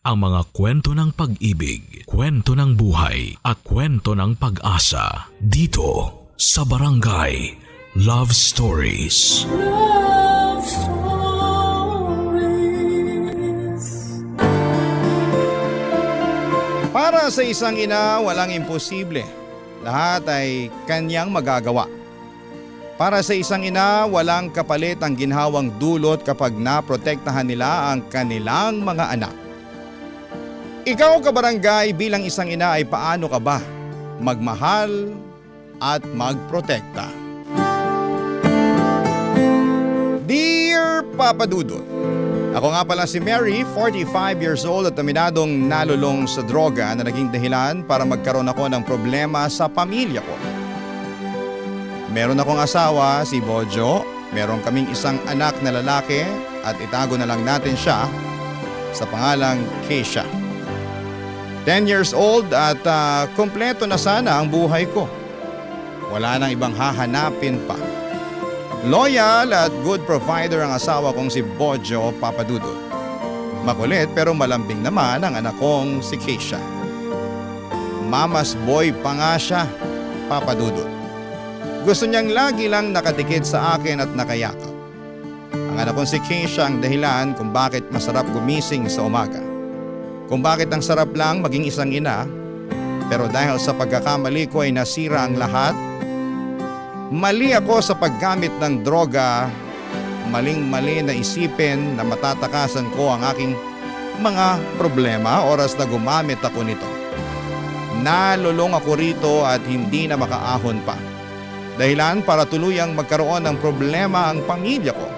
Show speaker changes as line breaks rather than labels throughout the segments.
ang mga kwento ng pag-ibig, kwento ng buhay at kwento ng pag-asa dito sa Barangay Love Stories.
Love Stories.
Para sa isang ina, walang imposible. Lahat ay kanyang magagawa. Para sa isang ina, walang kapalit ang ginhawang dulot kapag naprotektahan nila ang kanilang mga anak. Ikaw, kabarangay, bilang isang ina ay paano ka ba magmahal at magprotekta? Dear Papa Dudut, ako nga pala si Mary, 45 years old at aminadong nalulong sa droga na naging dahilan para magkaroon ako ng problema sa pamilya ko. Meron akong asawa, si Bojo. Meron kaming isang anak na lalaki at itago na lang natin siya sa pangalang Keisha. 10 years old at kumpleto na sana ang buhay ko. Wala nang ibang hahanapin pa. Loyal at good provider ang asawa kong si Bojo, Papa Dudut. Makulit pero malambing naman ang anak kong si Keisha. Mama's boy pa nga siya, Papa Dudut. Gusto niyang lagi lang nakatikit sa akin at nakayakap. Ang anak kong si Keisha ang dahilan kung bakit masarap gumising sa umaga. Kung bakit ang sarap lang maging isang ina, pero dahil sa pagkakamali ko ay nasira ang lahat. Mali ako sa paggamit ng droga, maling-mali na isipin na matatakasan ko ang aking mga problema oras na gumamit ako nito. Nalulong ako rito at hindi na makaahon pa. Dahilan para tuluyang magkaroon ng problema ang pamilya ko.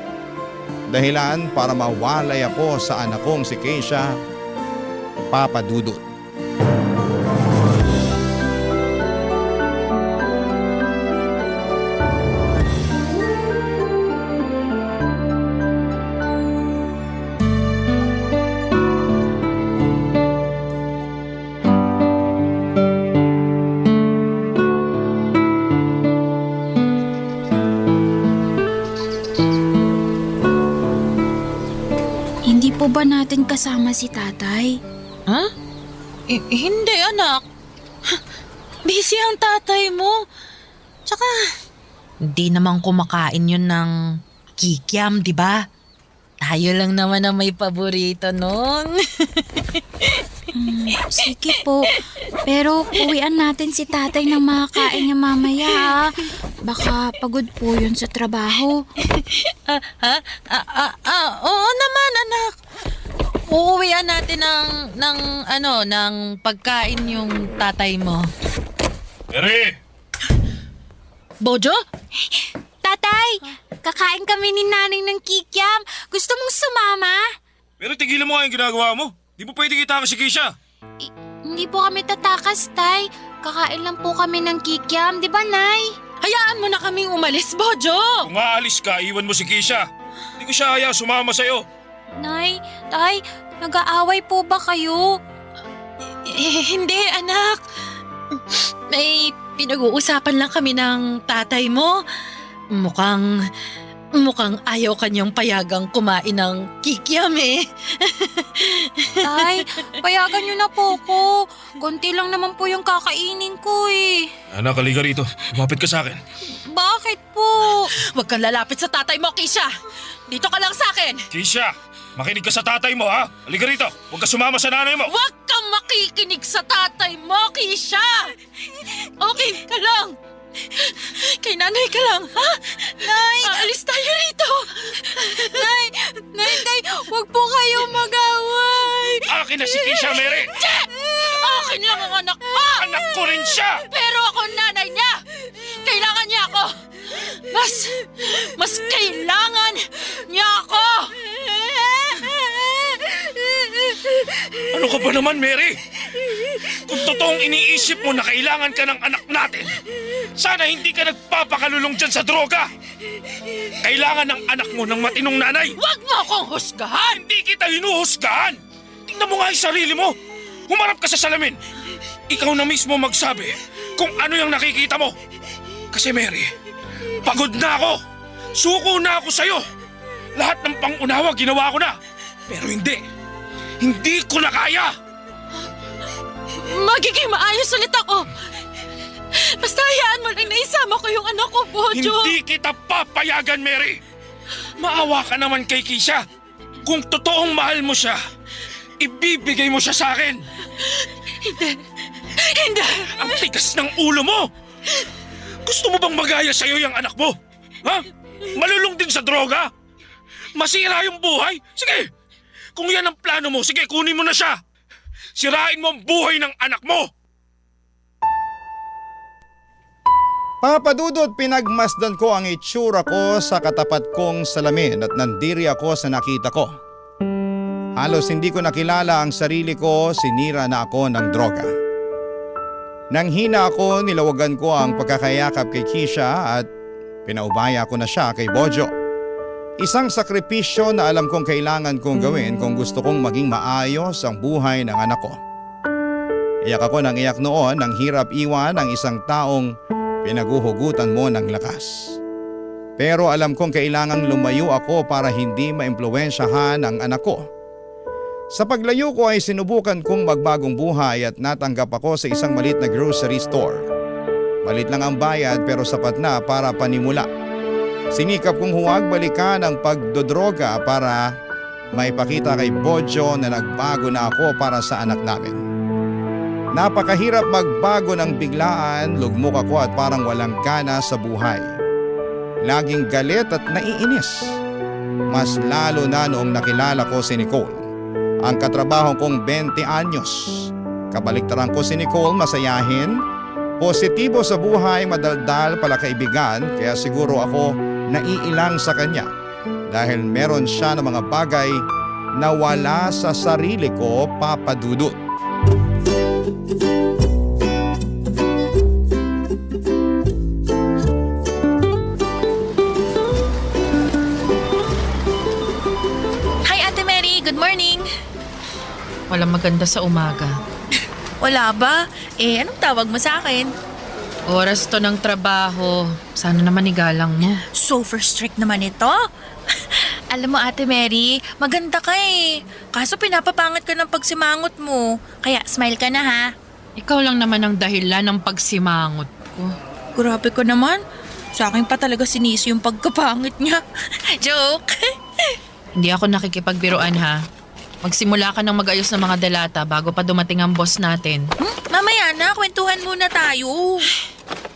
Dahilan para mawalay ako sa anak kong si Keisha, Papa Dudut.
Hindi po ba natin kasama si tatay?
Ha? Hindi, anak. Busy ang tatay mo. Tsaka, hindi naman kumakain yun ng kikiam, di ba? Tayo lang naman ang may paborito nun.
Sige po. Pero uwian natin si tatay ng makakain niya mamaya. Baka pagod po yun sa trabaho.
Oo naman, anak. Uuwian natin ng pagkain yung tatay mo.
Mary!
Bojo?
Tatay! Kakain kami ni nanay ng kikiam. Gusto mong sumama?
Pero tigilan mo nga yung ginagawa mo. Di mo pwede kita si Keisha.
Hindi po kami tatakas, tay. Kakain lang po kami ng kikiam. Di ba, nay?
Hayaan mo na kaming umalis, Bojo.
Kung aalis ka, iwan mo si Keisha. Hindi ko siya haya sumama sa'yo.
Nay, tay, nag-aaway po ba kayo?
Hindi, anak. May pinag-uusapan lang kami ng tatay mo. Mukhang ayaw kanyang payagang kumain ng kikiam eh.
Tay, payagan niyo na po ko. Konti lang naman po yung kakainin ko eh.
Anak, halika rito. Lumapit ka sa akin.
Bakit po?
Huwag kang lalapit sa tatay mo, Keisha. Dito ka lang sa akin.
Keisha, makinig ka sa tatay mo, ha? Halika rito. Huwag ka sumama sa nanay mo.
Huwag kang makikinig sa tatay mo, Keisha. Okay ka lang. Kay nanay ka lang, ha?
Nay!
Aalis tayo rito.
Nay, tay, huwag po kayo mag-away.
Akin na si Keisha, Mary.
Akin lang ang anak ko.
Anak ko rin siya.
Pero ako nanay niya. Kailangan niya ako. Mas kailangan niya ako.
Ano ka ba naman, Mary? Kung totoong iniisip mo na kailangan ka ng anak natin, sana hindi ka nagpapakalulong dyan sa droga. Kailangan ng anak mo ng matinong nanay.
Huwag mo akong husgahan.
Hindi kita hinuhusgahan. Tingnan mo nga yung sarili mo. Humarap ka sa salamin. Ikaw na mismo magsabi kung ano yung nakikita mo. Kasi Mary, pagod na ako. Suko na ako sa'yo. Lahat ng pangunawa ginawa ko na. Pero hindi. Hindi ko na kaya!
Magiging maayos ulit ako. Basta hayaan mo lang na isama ko yung anak ko, Bojo.
Hindi kita papayagan, Mary! Maawa ka naman kay Kisha. Kung totoong mahal mo siya, ibibigay mo siya sa akin.
Hindi.
Ang tigas ng ulo mo! Gusto mo bang magaya sa'yo yung anak mo? Ha? Malulong din sa droga? Masira yung buhay? Sige! Kung yan ang plano mo, sige, kunin mo na siya! Sirain mo ang buhay ng anak mo!
Papa Dudut, pinagmasdan ko ang itsura ko sa katapat kong salamin at nandiri ako sa nakita ko. Halos hindi ko nakilala ang sarili ko, sinira na ako ng droga. Nang hina ako, nilawagan ko ang pagkakayakap kay Kisha at pinaubaya ko na siya kay Bojo. Isang sakripisyo na alam kong kailangan kong gawin kung gusto kong maging maayos ang buhay ng anak ko. Iyak ako ng iyak noon nang hirap iwan ang isang taong pinaguhugutan mo ng lakas. Pero alam kong kailangang lumayo ako para hindi maimpluwensyahan ang anak ko. Sa paglayo ko ay sinubukan kong magbagong buhay at natanggap ako sa isang malit na grocery store. Malit lang ang bayad pero sapat na para panimula. Sinikap kong huwag balikan ang pagdodroga para maipakita kay Bojo na nagbago na ako para sa anak namin. Napakahirap magbago ng biglaan, lugmok ako at parang walang gana sa buhay. Laging galit at naiinis. Mas lalo na noong nakilala ko si Nicole. Ang katrabaho kong 20 anyos. Kabaliktaran ko si Nicole, masayahin, positibo sa buhay, madaldal pala kaibigan, kaya siguro ako naiilang sa kanya dahil meron siya ng mga bagay na wala sa sarili ko, Papa Dudut.
Hi, Ate Mary. Good morning. Walang maganda sa umaga.
Wala ba? Anong tawag mo sa akin?
Oras to ng trabaho. Sana naman igalang mo.
So strict naman ito. Alam mo, Ate Mary, maganda ka eh. Kaso pinapapangat ka ng pagsimangot mo. Kaya smile ka na ha.
Ikaw lang naman ang dahilan ng pagsimangot ko.
Grabe ka naman. Sa akin pa talaga sinisi yung pagkapangit niya. Joke.
Hindi ako nakikipagbiruan ha. Magsimula ka ng mag-ayos ng mga delata bago pa dumating ang boss natin.
Mamaya na, kwentuhan muna tayo.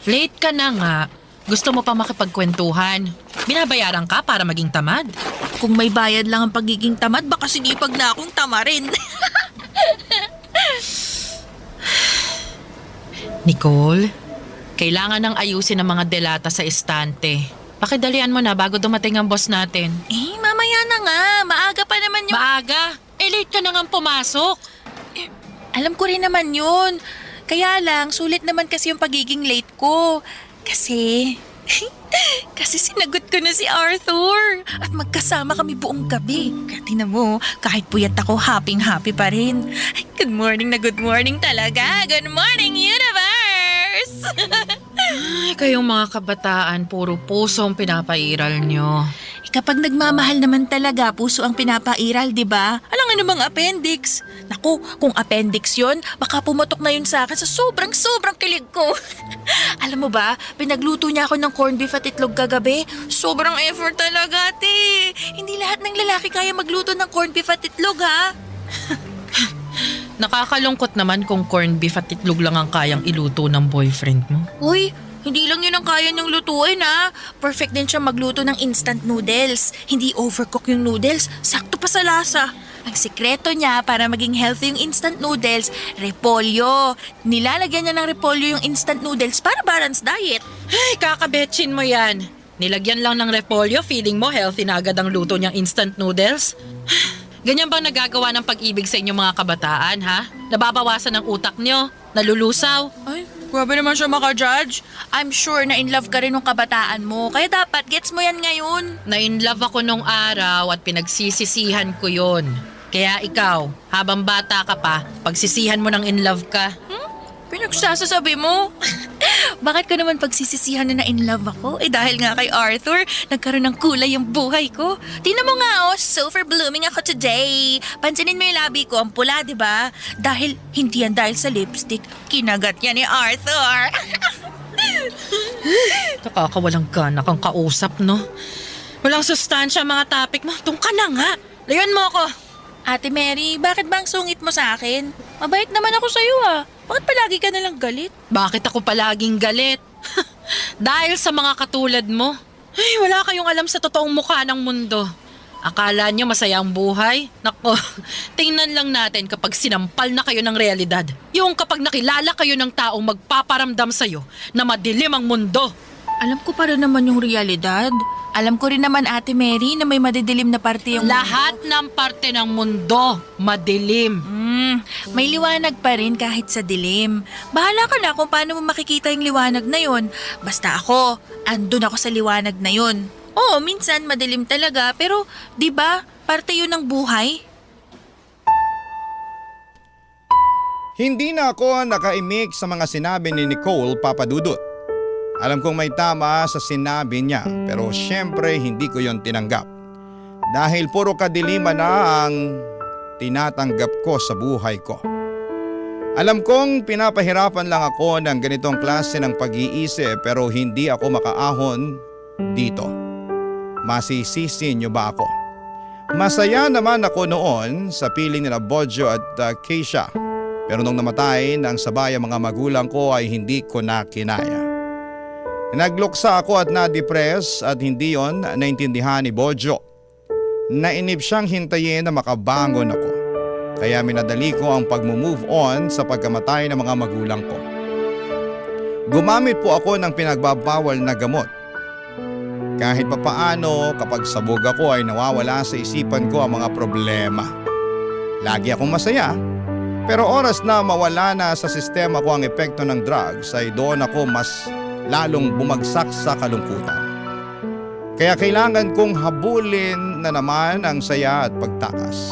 Late ka na nga. Gusto mo pa makipagkwentuhan. Binabayaran ka para maging tamad.
Kung may bayad lang ang pagiging tamad, baka sinipag na akong tamarin.
Nicole, kailangan nang ayusin ang mga delata sa estante. Pakidalian mo na bago dumating ang boss natin.
Mamaya na nga. Maaga pa naman yung...
Maaga? Late ka na nga pumasok.
Alam ko rin naman yun. Kaya lang, sulit naman kasi yung pagiging late ko. Kasi sinagot ko na si Arthur. At magkasama kami buong gabi. Kaya tingnan mo, kahit puyat ako, happy pa rin. Good morning na good morning talaga. Good morning, universe!
Ay, kayong mga kabataan, puro puso ang pinapairal nyo.
Kapag nagmamahal naman talaga, puso ang pinapairal, di ba? Alam nga namang appendix. Naku, kung appendix yon, baka pumotok na yun sa akin sa sobrang kilig ko. Alam mo ba, pinagluto niya ako ng corned beef at itlog kagabi. Sobrang effort talaga, ate. Hindi lahat ng lalaki kaya magluto ng corned beef at itlog, ha?
Nakakalungkot naman kung corned beef at itlog lang ang kayang iluto ng boyfriend mo.
Uy, hindi lang yun ang kaya niyang lutuin, ha? Perfect din siya magluto ng instant noodles. Hindi overcook yung noodles, sakto pa sa lasa. Ang sikreto niya para maging healthy yung instant noodles, repolyo. Nilalagyan niya ng repolyo yung instant noodles para balanced diet.
Ay, kakabetchin mo yan. Nilagyan lang ng repolyo, feeling mo healthy na agad ang luto niyang instant noodles? Ganyan bang nagagawa ng pag-ibig sa inyong mga kabataan, ha? Nababawasan ang utak niyo, nalulusaw.
Ay, grabe naman siya maka-judge. I'm sure na in love ka rin ng kabataan mo, kaya dapat gets mo yan ngayon.
Na-in-love ako nung araw at pinagsisisihan ko yon. Kaya ikaw, habang bata ka pa, pagsisihan mo ng in-love ka.
Pinagsasasabi mo? Bakit ko naman pagsisisihan na in love ako? Dahil nga kay Arthur, nagkaroon ng kulay yung buhay ko. Tingnan mo nga super blooming ako today. Pansinin mo yung labi ko, ang pula, di ba? Dahil, hindi yan dahil sa lipstick, kinagat yan ni Arthur.
Nakakawalang gana kang kausap, no? Walang sustansya ang mga topic mo. Doon ka na nga. Layuan mo ako.
Ate Mary, bakit bang sungit mo sa akin? Mabait naman ako sa'yo Bakit palagi ka nalang galit?
Bakit ako palaging galit? Dahil sa mga katulad mo. Ay, wala kayong alam sa totoong mukha ng mundo. Akala nyo masaya ang buhay? Nako, tingnan lang natin kapag sinampal na kayo ng realidad. Yung kapag nakilala kayo ng taong magpaparamdam sa'yo na madilim ang mundo.
Alam ko pa rin naman yung realidad. Alam ko rin naman, Ate Mary, na may madidilim na parte yung
Lahat ng parte ng mundo, madilim.
May liwanag pa rin kahit sa dilim. Bahala ka na kung paano mo makikita yung liwanag na yun. Basta ako, andun ako sa liwanag na yun. Oo, minsan madilim talaga, pero 'di ba, parte yun ng buhay.
Hindi na ako nakaimik sa mga sinabi ni Nicole Papadudut. Alam kong may tama sa sinabi niya, pero syempre hindi ko yon tinanggap. Dahil puro kadiliman na ang tinatanggap ko sa buhay ko. Alam kong pinapahirapan lang ako ng ganitong klase ng pag-iisip, pero hindi ako makaahon dito. Masisisi niyo ba ako? Masaya naman ako noon sa piling nila Bojo at Keisha. Pero nung namatay ng sabay ang mga magulang ko ay hindi ko na kinaya. Nagluksa ako at na-depress at hindi yon naintindihan ni Bojo. Nainip siyang hintayin na makabangon ako. Kaya minadali ko ang pag-move on sa pagkamatay ng mga magulang ko. Gumamit po ako ng pinagbabawal na gamot. Kahit papaano kapag sabog ako ay nawawala sa isipan ko ang mga problema. Lagi akong masaya. Pero oras na mawala na sa sistema ko ang epekto ng drugs ay doon ako mas lalong bumagsak sa kalungkutan. Kaya kailangan kong habulin na naman ang saya at pagtakas.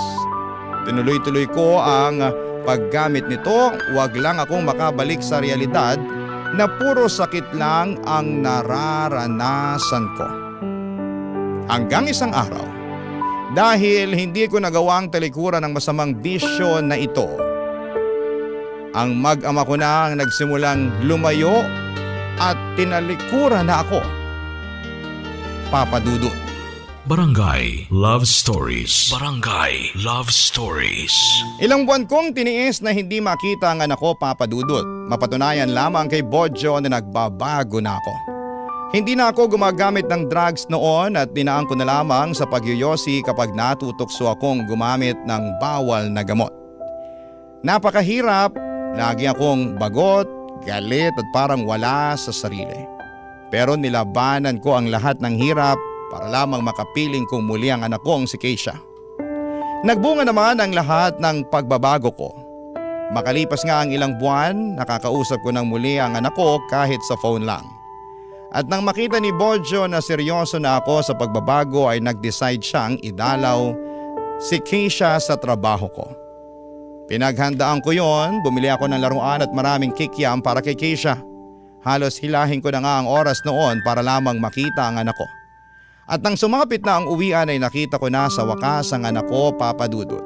Tinuloy-tuloy ko ang paggamit nito, huwag lang akong makabalik sa realidad na puro sakit lang ang nararanasan ko. Hanggang isang araw, dahil hindi ko nagawang talikuran ng masamang bisyo na ito, ang mag-ama ko na ang nagsimulang lumayo at tinalikuran na ako. Papadudut.
Barangay Love Stories. Barangay Love Stories.
Ilang buwan kong tiniis na hindi makita ang anak ko, Papadudut. Mapatunayan lamang kay Bojo na nagbabago na ako. Hindi na ako gumagamit ng drugs noon at dinaan ko na lamang sa pagyoyosi kapag natutokso akong gumamit ng bawal na gamot. Napakahirap, lagi akong bagot, galit at parang wala sa sarili. Pero nilabanan ko ang lahat ng hirap para lamang makapiling kong muli ang anak kong si Keisha. Nagbunga naman ang lahat ng pagbabago ko. Makalipas nga ang ilang buwan, nakakausap ko ng muli ang anak ko kahit sa phone lang. At nang makita ni Bojo na seryoso na ako sa pagbabago ay nag-decide siyang idalaw si Keisha sa trabaho ko. Pinaghandaan ko yon, bumili ako ng laruan at maraming kikiam para kay Keisha. Halos hilahin ko na nga ang oras noon para lamang makita ang anak ko. At nang sumapit na ang uwian ay nakita ko na sa wakas ang anak ko, Papadudut.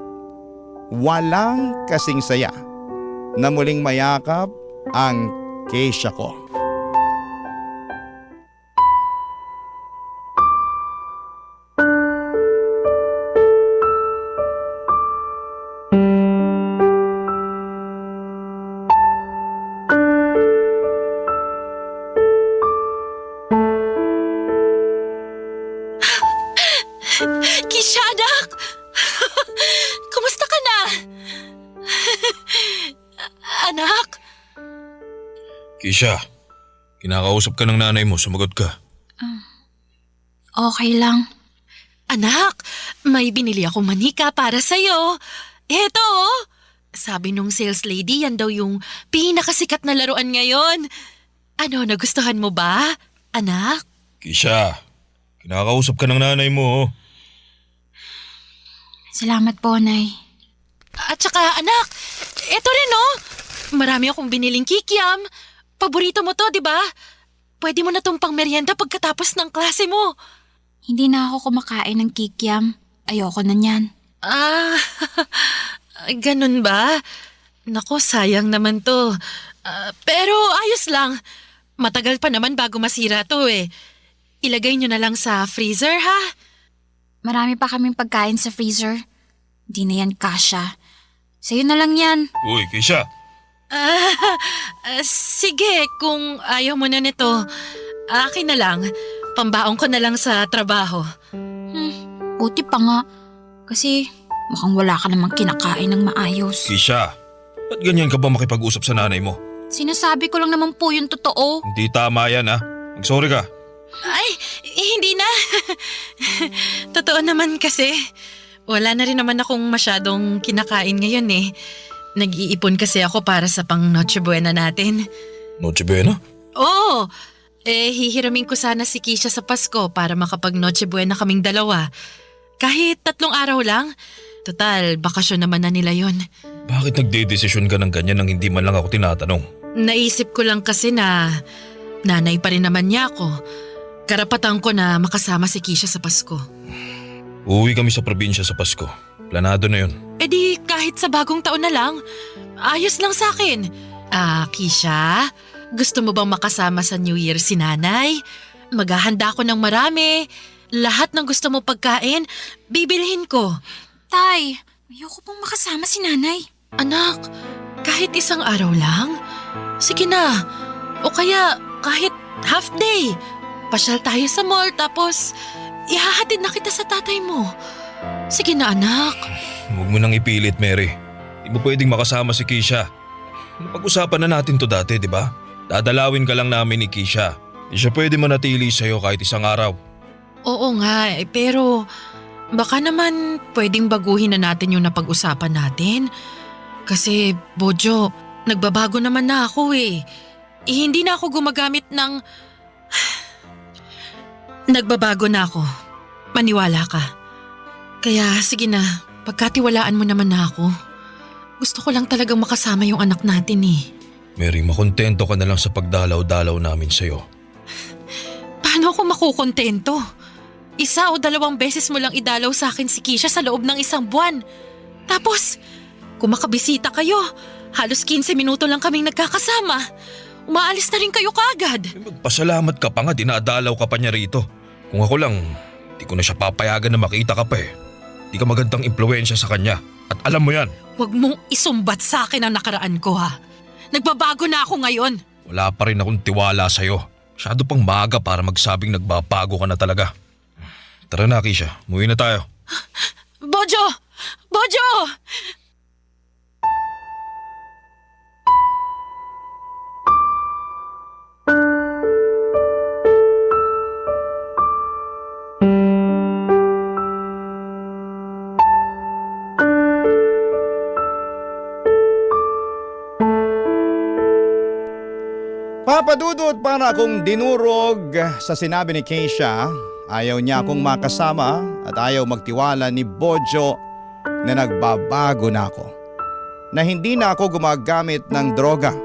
Walang kasing saya na muling mayakap ang Keisha ko.
Keisha, anak! Kumusta ka na? Anak?
Keisha, kinakausap ka ng nanay mo, sumagot ka.
Okay lang.
Anak, may binili akong manika para sa'yo. Eto, oh. Sabi nung sales lady, yan daw yung pinakasikat na laruan ngayon. Ano, nagustuhan mo ba, anak?
Keisha, kinakausap ka ng nanay mo.
Salamat po, Nay.
At saka, anak, eto rin, oh. Marami akong biniling kikiam.
Paborito mo to, di ba? Pwede mo na tong pangmeryenda pagkatapos ng klase mo.
Hindi na ako kumakain ng kikiam. Ayoko na niyan.
Ah, ganun ba? Nako, sayang naman to. Pero ayos lang. Matagal pa naman bago masira to eh. Ilagay nyo na lang sa freezer, ha?
Marami pa kaming pagkain sa freezer. Di na yan kasya. Sa'yo na lang yan.
Uy, Keisha.
Sige, kung ayaw mo na nito, akin na lang. Pambaong ko na lang sa trabaho.
Buti pa nga. Kasi mukhang wala ka namang kinakain ng maayos.
Keisha, ba't ganyan ka ba makipag-usap sa nanay mo?
Sinasabi ko lang naman po yung totoo.
Hindi tama yan ha. Mag-sorry ka.
Ay, hindi na. Totoo naman kasi. Wala na rin naman akong masyadong kinakain ngayon eh. Nag-iipon kasi ako para sa pang Noche Buena natin.
Noche Buena?
Oo, hihiramin ko sana si Keisha sa Pasko para makapag Noche Buena kaming dalawa. Kahit 3 araw lang. Total, bakasyon naman na nila yon.
Bakit nagde-desisyon ka ng ganyan nang hindi man lang ako tinatanong?
Naisip ko lang kasi na nanay pa rin naman niya ako. Karapatan ko na makasama si Keisha sa Pasko.
Uuwi kami sa probinsya sa Pasko. Planado na yun.
E di kahit sa bagong taon na lang, ayos lang sa akin. Keisha, gusto mo bang makasama sa New Year si nanay? Maghahanda ako ng marami. Lahat ng gusto mo pagkain, bibilhin ko.
Tay, ayoko pong makasama si nanay.
Anak, kahit 1 araw lang? Sige na. O kaya kahit half day. Pasyal tayo sa mall tapos ihahatid na kita sa tatay mo. Sige na anak.
Huwag mo nang ipilit, Mary. Di ba pwedeng makasama si Keisha? Napag-usapan na natin to dati, di ba? Dadalawin ka lang namin ni Keisha. Di siya pwede manatili sa'yo kahit 1 araw.
Oo nga, pero baka naman pwedeng baguhin na natin yung napag-usapan natin. Kasi, Bojo, nagbabago naman na ako eh. Hindi na ako gumagamit ng... Nagbabago na ako. Maniwala ka. Kaya sige na, pagkatiwalaan mo naman na ako. Gusto ko lang talagang makasama yung anak natin eh.
Mary, makontento ka na lang sa pagdalaw-dalaw namin sa'yo.
Paano ako makukontento? 1 o 2 beses mo lang idalaw sa akin si Keisha sa loob ng 1 buwan. Tapos, kung makabisita kayo, halos 15 minuto lang kaming nagkakasama. Umaalis na rin kayo kaagad.
Magpasalamat ka pa nga, dinadalaw ka pa niya rito. Kung ako lang, di ko na siya papayagan na makita ka pa eh. Di ka magandang impluensya sa kanya. At alam mo yan.
Huwag mong isumbat sa akin ang nakaraan ko ha. Nagbabago na ako ngayon.
Wala pa rin akong tiwala sa'yo. Masyado pang maaga para magsabing nagbabago ka na talaga. Tara na, Keisha. Umuwi na tayo.
Bojo! Bojo!
Papadudot para akong dinurog sa sinabi ni Keisha. Ayaw niya akong makasama at ayaw magtiwala ni Bojo na nagbabago na ako. Na hindi na ako gumagamit ng droga.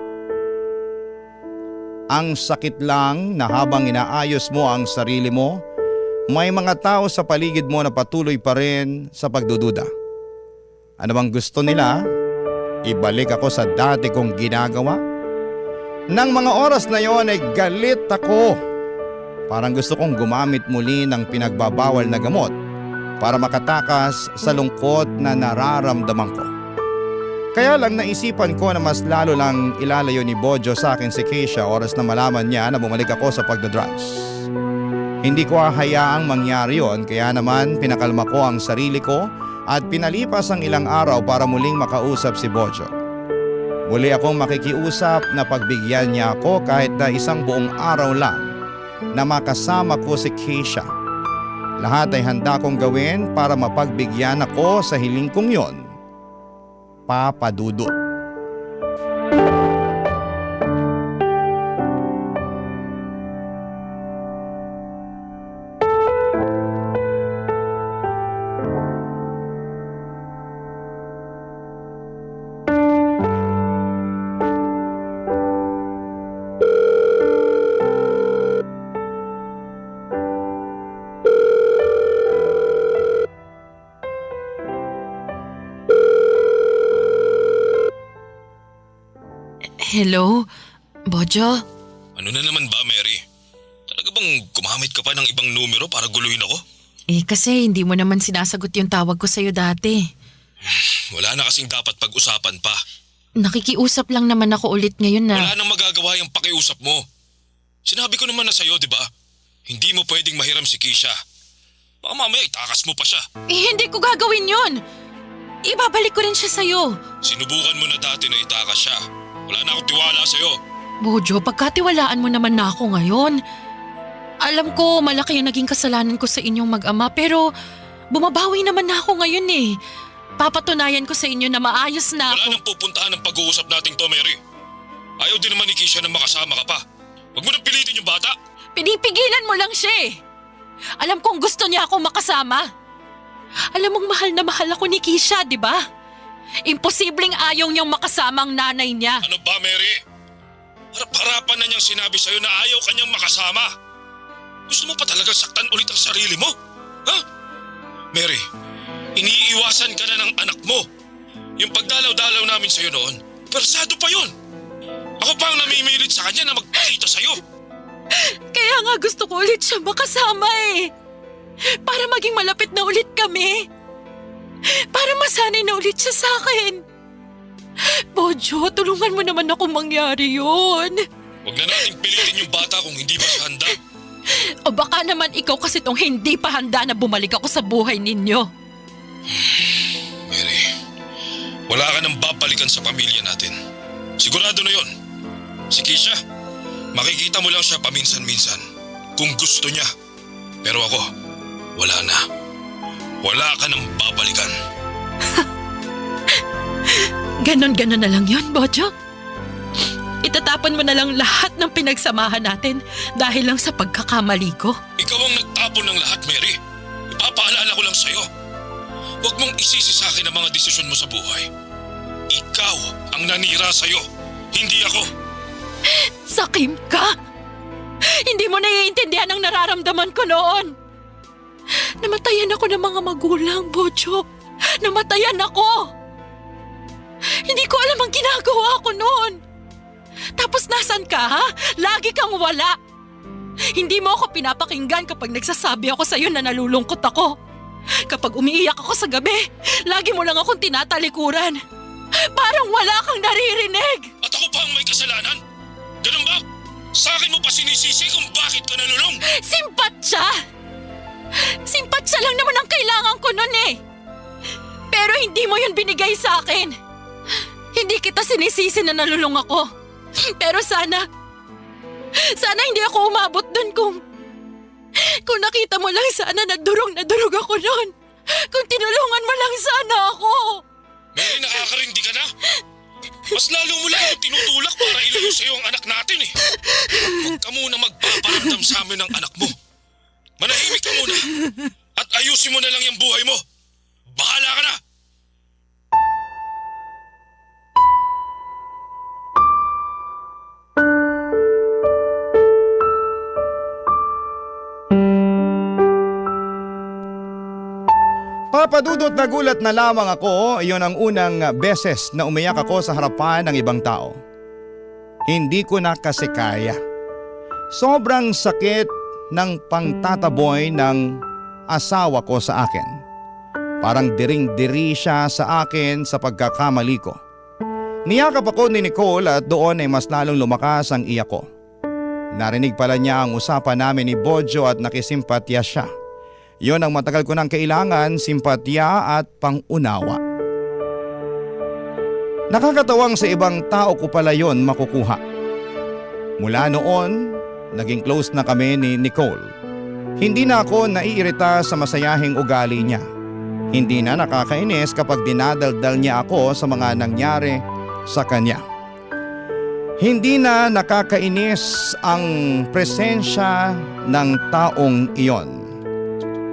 Ang sakit lang na habang inaayos mo ang sarili mo, may mga tao sa paligid mo na patuloy pa rin sa pagdududa. Ano bang gusto nila? Ibalik ako sa dati kong ginagawa? Nang mga oras na yon ay galit ako. Parang gusto kong gumamit muli ng pinagbabawal na gamot para makatakas sa lungkot na nararamdaman ko. Kaya lang naisipan ko na mas lalo lang ilalayo ni Bojo sa akin si Keisha oras na malaman niya na bumalik ako sa pagdadrugs. Hindi ko hahayaang mangyari yon, kaya naman pinakalma ko ang sarili ko at pinalipas ang ilang araw para muling makausap si Bojo. Muli akong makikiusap na pagbigyan niya ako kahit na 1 buong araw lang na makasama ko si Keisha. Lahat ay handa kong gawin para mapagbigyan ako sa hiling kong yon. Papadudot.
Hello? Bojo?
Ano na naman ba, Mary? Talaga bang gumamit ka pa ng ibang numero para guluhin ako?
Kasi hindi mo naman sinasagot yung tawag ko sa'yo dati.
Wala na kasing dapat pag-usapan pa.
Nakikiusap lang naman ako ulit ngayon na…
Wala nang magagawa yung pakiusap mo. Sinabi ko naman na sa'yo, di ba? Hindi mo pwedeng mahiram si Keisha. Baka mamaya itakas mo pa siya.
Hindi ko gagawin yun! Ibabalik ko rin siya sa'yo.
Sinubukan mo na dati na itakas siya. Wala na akong tiwala sa'yo.
Bojo, pagkatiwalaan mo naman na ako ngayon. Alam ko malaki yung naging kasalanan ko sa inyong mag-ama pero bumabawi naman na ako ngayon eh. Papatunayan ko sa inyo na maayos na
Wala
ako.
nang pupuntahan ng pag-uusap natin to, Mary. Ayaw din naman ni Keisha na makasama ka pa. Huwag mo nang pilitin yung bata.
Pinipigilan mo lang siya eh. Alam kong gusto niya akong makasama. Alam mong mahal na mahal ako ni Keisha, di ba? Imposibleng ayaw niyang makasama ang nanay niya.
Ano ba, Mary? Harap-harapan na niyang sinabi sa'yo na ayaw kanyang makasama. Gusto mo pa talagang saktan ulit ang sarili mo? Ha? Mary, iniiwasan ka na ng anak mo. Yung pagdalaw-dalaw namin sa'yo noon, persado pa yun. Ako pa ang namimilit sa kanya na magpakita sa'yo.
Kaya nga gusto ko ulit siya makasama eh. Para maging malapit na ulit kami. Para masanay na ulit siya sa akin. Bojo, tulungan mo naman ako mangyari yun.
Huwag na nating pilitin yung bata kung hindi ba siya handa.
O baka naman ikaw kasi tong hindi pa handa na bumalik ako sa buhay ninyo.
Mary, wala ka nang babalikan sa pamilya natin. Sigurado na yon. Si Keisha, makikita mo lang siya paminsan-minsan kung gusto niya. Pero ako, wala na. Wala ka nang babalikan.
Ganon-ganon na lang yun, Bojo. Itatapon mo na lang lahat ng pinagsamahan natin dahil lang sa pagkakamali ko.
Ikaw ang nagtapon ng lahat, Mary. Ipapaalala ko lang sa'yo. Huwag mong isisi sa akin ang mga desisyon mo sa buhay. Ikaw ang nanira sa'yo, hindi ako.
Sakim ka! Hindi mo naiintindihan ang nararamdaman ko noon. Namatayan ako ng mga magulang, Bojo. Namatayan ako! Hindi ko alam ang ginagawa ko noon. Tapos nasan ka, ha? Lagi kang wala. Hindi mo ako pinapakinggan kapag nagsasabi ako sa'yo na nalulungkot ako. Kapag umiiyak ako sa gabi, lagi mo lang akong tinatalikuran. Parang wala kang naririnig.
At ako pa ang may kasalanan? Ganun ba? Sa akin mo pa sinisisi kung bakit ka nalulong?
Simpatsya! Simpatsya lang naman ang kailangan ko nun eh. Pero hindi mo yun binigay sa akin. Hindi kita sinisisi na nalulung ako. Pero sana hindi ako umabot dun kung nakita mo lang sana na durog ako nun. Kung tinulungan mo lang sana ako.
Mary, nakakarindi ka na? Mas lalo mo lang yung tinutulak para ilayo sa'yo ang anak natin eh. Huwag ka muna magpaparamdam sa amin ng anak mo. Manahimik ka muna at ayusin mo na lang yung buhay mo. Bahala ka na!
Papadudot na gulat na lamang ako, iyon ang unang beses na umiyak ako sa harapan ng ibang tao. Hindi ko na kasi kaya. Sobrang sakit ng pangtataboy ng asawa ko sa akin. Parang diring-diri siya sa akin sa pagkakamali ko. Niyakap ako ni Nicole at doon ay mas lalong lumakas ang iyak ko. Narinig pala niya ang usapan namin ni Bojo at nakisimpatya siya. Yon ang matagal ko nang kailangan, simpatya at pangunawa. Nakakatawang sa ibang tao ko pala yon makukuha. Mula noon, naging close na kami ni Nicole. Hindi na ako naiirita sa masayahing ugali niya. Hindi na nakakainis kapag dinadaldal niya ako sa mga nangyari sa kanya. Hindi na nakakainis ang presensya ng taong iyon.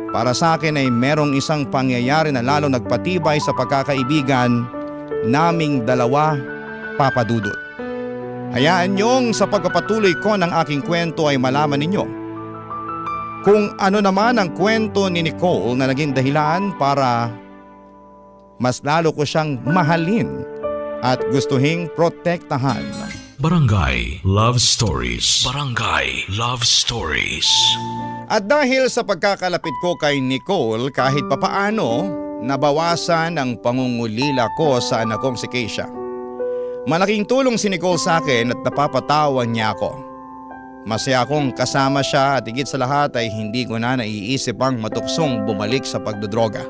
Para sa akin ay merong isang pangyayari na lalo nagpatibay sa pagkakaibigan naming dalawa, Papa Dudut. Hayaan niyong sa pagpapatuloy ko ng aking kwento ay malaman ninyo kung ano naman ang kwento ni Nicole na naging dahilan para mas lalo ko siyang mahalin at gustuhing protektahan
Barangay Love Stories. Barangay Love Stories.
At dahil sa pagkakalapit ko kay Nicole, kahit papaano, nabawasan ang pangungulila ko sa anak kong si Keisha. Malaking tulong si Nicole sa akin at napapatawan niya ako. Masaya akong kasama siya at higit sa lahat ay hindi ko na naiisip ang matuksong bumalik sa pagdodroga.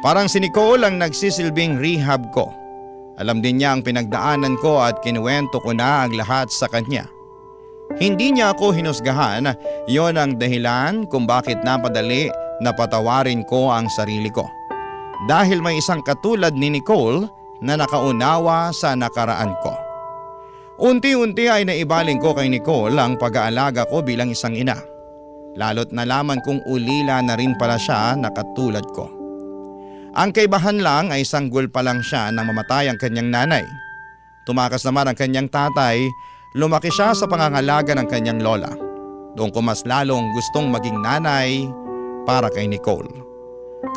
Parang si Nicole ang nagsisilbing rehab ko. Alam din niya ang pinagdaanan ko at kinuwento ko na ang lahat sa kanya. Hindi niya ako hinusgahan, yon ang dahilan kung bakit napadali na patawarin ko ang sarili ko. Dahil may isang katulad ni Nicole na nakaunawa sa nakaraan ko. Unti-unti ay naibaling ko kay Nicole ang pag-aalaga ko bilang isang ina. Lalo't nalaman kong ulila na rin pala siya na katulad ko. Ang kaibahan lang ay sanggol pa lang siya nang mamatay ang kanyang nanay. Tumakas naman ang kanyang tatay, lumaki siya sa pangangalaga ng kanyang lola. Doon ko mas lalong gustong maging nanay para kay Nicole.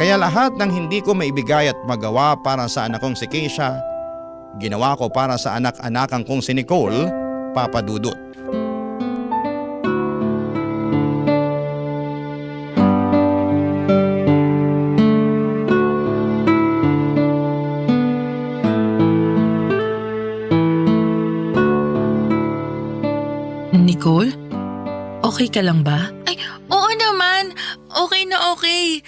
Kaya lahat ng hindi ko maibigay at magawa para sa anak kong si Keisha, ginawa ko para sa anak-anakan kong si Nicole, Papa Dudut.
Nicole? Okay ka lang ba?
Ay, oo naman. Okay na okay.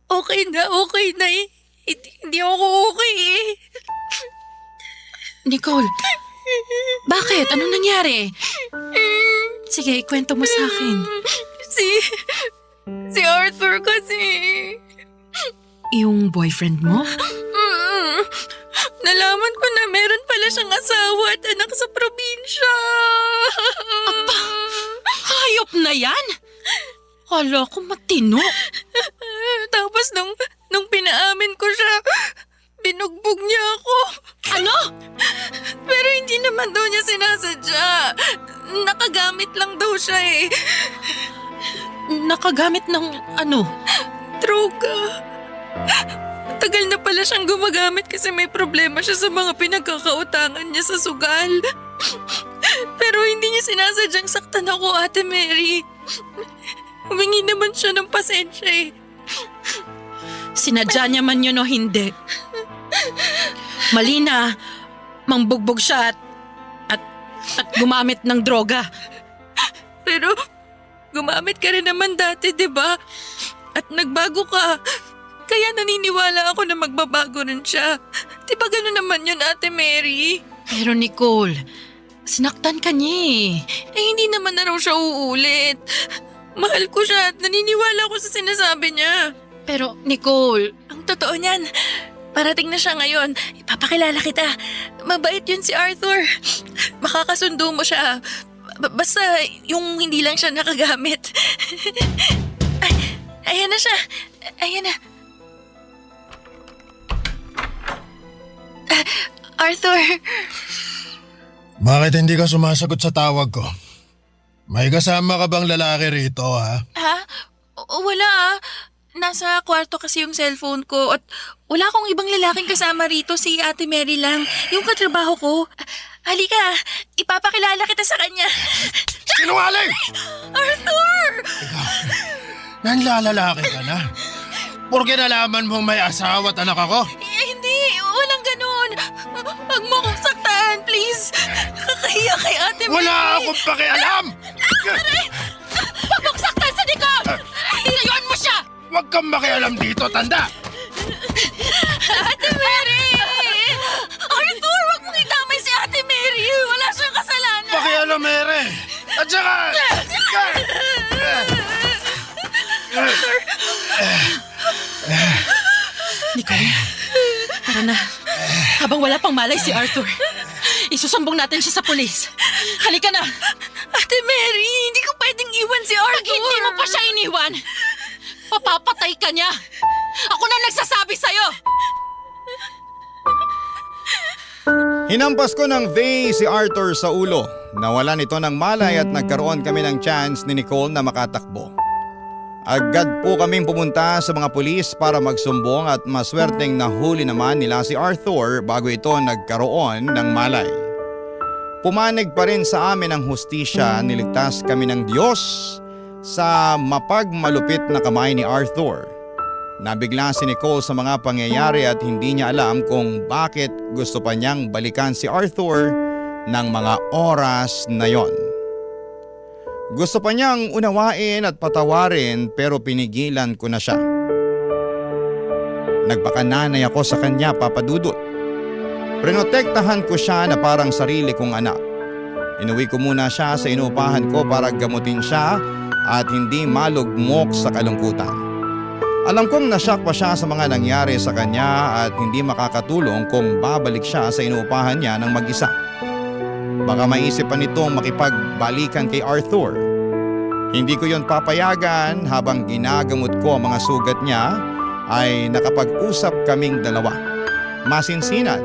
Okay na eh. Hindi ako okay eh.
Nicole, bakit? Anong nangyari? Sige, ikwento mo sa akin.
Si Arthur kasi.
Yung boyfriend mo?
Nalaman ko na meron pala siyang asawa at anak sa probinsya.
Hayop na yan! Kala ko matino.
Tapos nung pinaamin ko siya, binugbog niya ako.
Ano?
Pero hindi naman daw niya sinasadya. Nakagamit lang daw siya eh.
Nakagamit ng ano?
Droga. Tagal na pala siyang gumagamit kasi may problema siya sa mga pinagkakautangan niya sa sugal. Pero hindi niya sinasadyang saktan ako, Ate Mary. Humingi naman siya ng pasensya eh.
Sinadya niya man yun o hindi. Mali na, mangbugbog siya at gumamit ng droga.
Pero gumamit ka rin naman dati, di ba? At nagbago ka. Kaya naniniwala ako na magbabago rin siya. Di ba gano'n naman yun, Ate Mary?
Pero Nicole, sinaktan ka niya
Eh hindi naman na raw siya uulit. Mahal ko siya at naniniwala ako sa sinasabi niya.
Pero Nicole,
Ang totoo niyan, parating na siya ngayon. Ipapakilala kita. Mabait yun si Arthur. Makakasundo mo siya. Basta yung hindi lang siya nakagamit. Ay, ayan na siya. Ayan na. Arthur,
Bakit hindi ka sumasagot sa tawag ko? May kasama ka bang lalaki rito, ha?
ha? Wala ah. Nasa kwarto kasi yung cellphone ko at wala akong ibang lalaking kasama rito, si Ate Mary lang. Yung katrabaho ko. Halika, ipapakilala kita sa kanya.
Sinungaling!
Arthur!
Ikaw, nanlalalaki ka na. Porque nalaman mong may asawa at anak ako?
Hindi, walang ganun. Huwag mo akong saktan, please. Kakahiya kay Ate Mary.
Wala akong pakialam!
huwag mong saktan sa Nicole! Ilayuan mo siya!
Huwag kang makialam dito, tanda!
Ate Mary! Arthur, huwag mong itamay si Ate Mary. Wala siyang kasalanan.
Pakialam, Mere! At saka...
Nicole, tara na. Habang wala pang malay si Arthur, isusumbong natin siya sa pulis. Halika na!
Ate Mary, hindi ko pwedeng iwan si Arthur.
Pag hindi mo pa siya iniwan, papapatay ka niya. Ako na nagsasabi sa'yo.
Hinampas ko ng vase si Arthur sa ulo. Nawalan ito ng malay at nagkaroon kami ng chance ni Nicole na makatakbo. Agad po kaming pumunta sa mga pulis para magsumbong at maswerteng nahuli naman nila si Arthur bago ito nagkaroon ng malay. Pumanig pa rin sa amin ang hustisya, niligtas kami ng Diyos sa mapagmalupit na kamay ni Arthur. Nabigla si Nicole sa mga pangyayari at hindi niya alam kung bakit gusto pa niyang balikan si Arthur ng mga oras na yon. Gusto pa niyang unawain at patawarin pero pinigilan ko na siya. Nagpakananay ako sa kanya, Papa Dudut. Prinotektahan ko siya na parang sarili kong anak. Inuwi ko muna siya sa inuupahan ko para gamutin siya at hindi malugmok sa kalungkutan. Alam kong nasyak pa siya sa mga nangyari sa kanya at hindi makakatulong kung babalik siya sa inuupahan niya ng mag-isa. Baka maisip pa nitong makipagbalikan kay Arthur. Hindi ko yon papayagan. Habang ginagamot ko ang mga sugat niya ay nakapag-usap kaming dalawa. Masinsinan,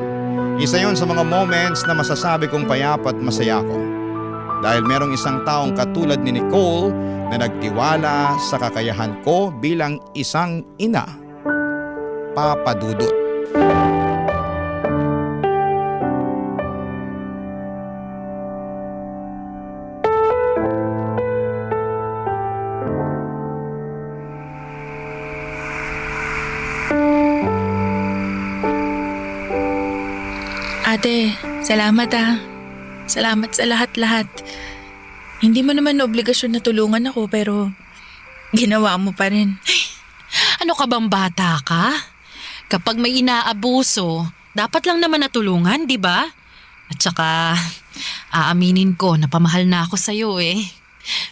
isa yon sa mga moments na masasabi kong payapa at masaya ko. Dahil merong isang taong katulad ni Nicole na nagtiwala sa kakayahan ko bilang isang ina. Papa Dudut.
Ate, salamat ah. Salamat sa lahat-lahat. Hindi mo naman na obligasyon na tulungan ako pero ginawa mo pa rin.
Ano ka bang bata ka? Kapag may inaabuso, dapat lang naman natulungan, di ba? At saka, aaminin ko na pamahal na ako sa'yo eh.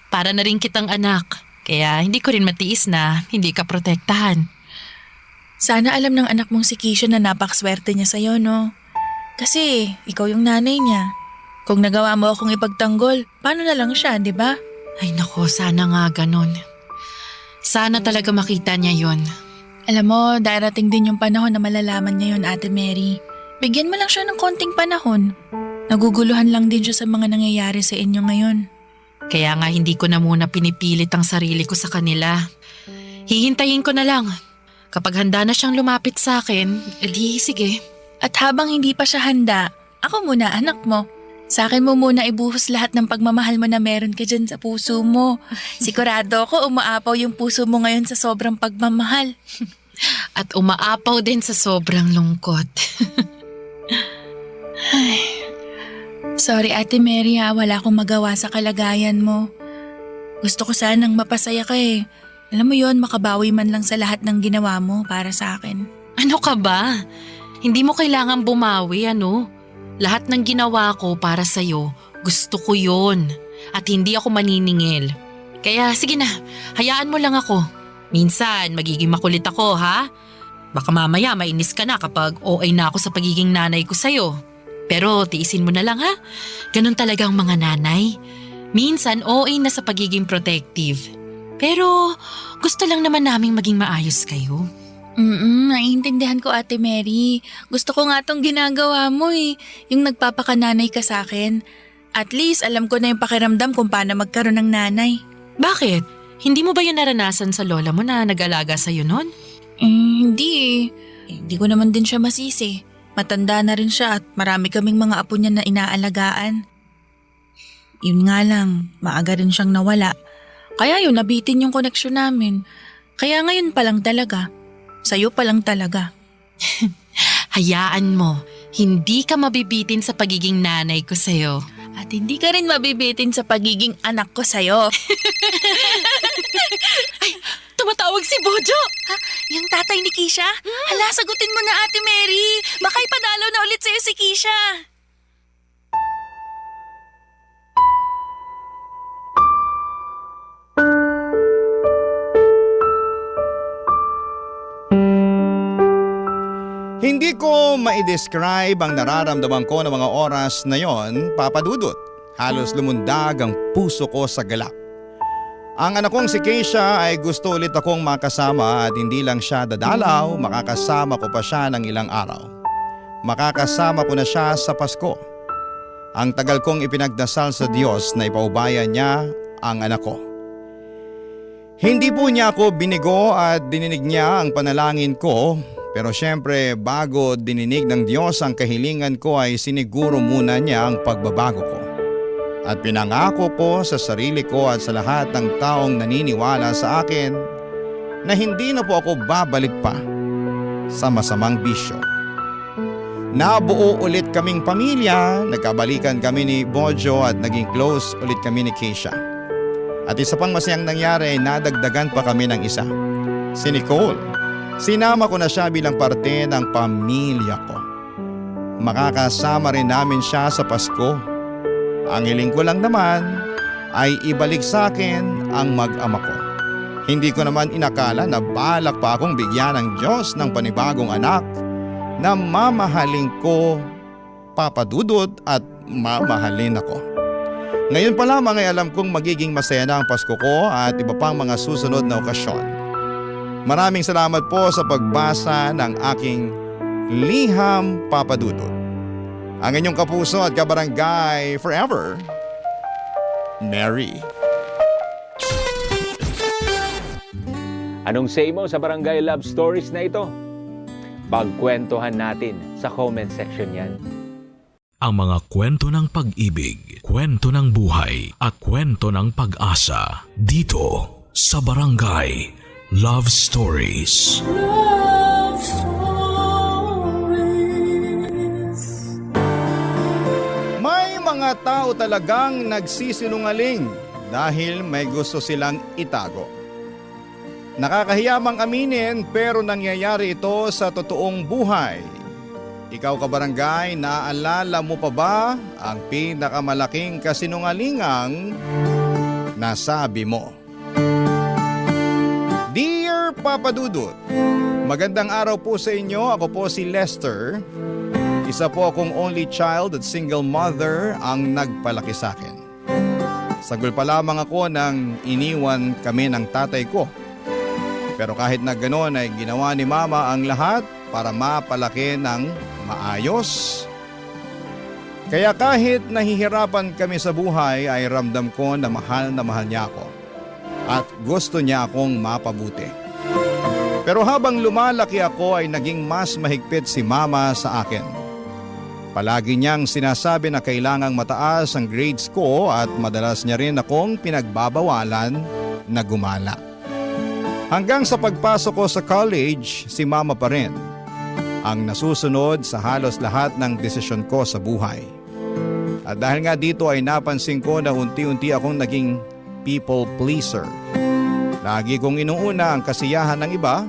Para na rin kitang anak. Kaya hindi ko rin matiis na hindi ka protektahan.
Sana alam ng anak mong si Keisha na napakaswerte niya sa'yo, no? Kasi ikaw yung nanay niya. Kung nagawa mo akong ipagtanggol, paano na lang siya, di ba?
Ay nako, sana nga ganun. Sana talaga makita niya yon.
Alam mo, darating din yung panahon na malalaman niya yun, Ate Mary. Bigyan mo lang siya ng konting panahon. Naguguluhan lang din siya sa mga nangyayari sa inyo ngayon.
Kaya nga hindi ko na muna pinipilit ang sarili ko sa kanila. Hihintayin ko na lang. Kapag handa na siyang lumapit sa akin, edi sige.
At habang hindi pa siya handa, ako muna anak mo. Sa akin mo muna ibuhos lahat ng pagmamahal mo na meron ka dyan sa puso mo. Sigurado ako umaapaw yung puso mo ngayon sa sobrang pagmamahal.
At umaapaw din sa sobrang lungkot.
Sorry Ate Mary ha, wala akong magawa sa kalagayan mo. Gusto ko sanang mapasaya ka eh. Alam mo yon, makabawi man lang sa lahat ng ginawa mo para sa akin.
Ano ka ba? Hindi mo kailangan bumawi, ano? Lahat ng ginawa ko para sa'yo, gusto ko yon. At hindi ako maniningil. Kaya sige na, hayaan mo lang ako. Minsan, magiging makulit ako, ha? Baka mamaya mainis ka na kapag OA na ako sa pagiging nanay ko sa'yo. Pero tiisin mo na lang, ha? Ganon talaga ang mga nanay. Minsan, OA na sa pagiging protective. Pero gusto lang naman naming maging maayos kayo.
Naiintindihan ko Ate Mary. Gusto ko nga tong ginagawa mo eh. Yung nagpapakananay ka sa akin. At least alam ko na yung pakiramdam kung paano magkaroon ng nanay.
Bakit? Hindi mo ba yun naranasan sa lola mo na nag-alaga sa'yo nun?
Hindi eh. Hindi ko naman din siya masisi. Matanda na rin siya at marami kaming mga apo niya na inaalagaan. Yun nga lang, maaga rin siyang nawala. Kaya yun, nabitin yung koneksyon namin. Kaya ngayon pa lang talaga. Sa'yo pa lang talaga.
Hayaan mo, hindi ka mabibitin sa pagiging nanay ko sa'yo.
At hindi ka rin mabibitin sa pagiging anak ko sa'yo.
Ay, tumatawag si Bojo!
Ha? Yung tatay ni Keisha? Hala, sagutin mo na Ate Mary. Baka ipadalaw na ulit sa'yo si Keisha.
Hindi ko ma-describe ang nararamdaman ko ng mga oras na yon, Papa Dudut. Halos lumundag ang puso ko sa galak. Ang anak kong si Keisha ay gusto ulit akong makasama at hindi lang siya dadalaw, makakasama ko pa siya ng ilang araw. Makakasama ko na siya sa Pasko. Ang tagal kong ipinagdasal sa Diyos na ipaubayan niya ang anak ko. Hindi po niya ako binigo at dininig niya ang panalangin ko. Pero syempre bago dininig ng Diyos ang kahilingan ko ay siniguro muna niya ang pagbabago ko. At pinangako ko sa sarili ko at sa lahat ng taong naniniwala sa akin na hindi na po ako babalik pa sa masamang bisyo. Nabuo ulit kaming pamilya, nagkabalikan kami ni Bojo at naging close ulit kami ni Keisha. At isa pang masayang nangyari ay nadagdagan pa kami ng isa, si Nicole. Sinama ko na siya bilang parte ng pamilya ko. Makakasama rin namin siya sa Pasko. Ang hiling ko lang naman ay ibalik sa akin ang mag-ama ko. Hindi ko naman inakala na balak pa akong bigyan ng Diyos ng panibagong anak na mamahalin ko, Papa Dudut, at mamahalin ako. Ngayon pa lamang ay alam kong magiging masaya na ang Pasko ko at iba pang mga susunod na okasyon. Maraming salamat po sa pagbasa ng aking liham, Papa Dudut. Ang inyong kapuso at kabarangay forever, Mary.
Anong say mo sa Barangay Love Stories na ito? Pagkwentuhan natin sa comment section yan.
Ang mga kwento ng pag-ibig, kwento ng buhay at kwento ng pag-asa dito sa Barangay Love Stories.
Love Stories.
May mga tao talagang nagsisinungaling dahil may gusto silang itago. Nakakahiyamang aminin pero nangyayari ito sa totoong buhay. Ikaw kabarangay, naalala mo pa ba ang pinakamalaking kasinungalingang nasabi mo? Dear Papa Dudut, magandang araw po sa inyo. Ako po si Lester. Isa po akong only child at single mother ang nagpalaki sa akin. Sagol pa lamang ako nang iniwan kami ng tatay ko. Pero kahit na gano'n ay ginawa ni Mama ang lahat para mapalaki ng maayos. Kaya kahit nahihirapan kami sa buhay ay ramdam ko na mahal niya ako. At gusto niya akong mapabuti. Pero habang lumalaki ako ay naging mas mahigpit si Mama sa akin. Palagi niyang sinasabi na kailangang mataas ang grades ko at madalas niya rin akong pinagbabawalan na gumala. Hanggang sa pagpasok ko sa college, si Mama pa rin ang nasusunod sa halos lahat ng desisyon ko sa buhay. At dahil nga dito ay napansin ko na unti-unti akong naging people pleaser. Lagi kong inuuna ang kasiyahan ng iba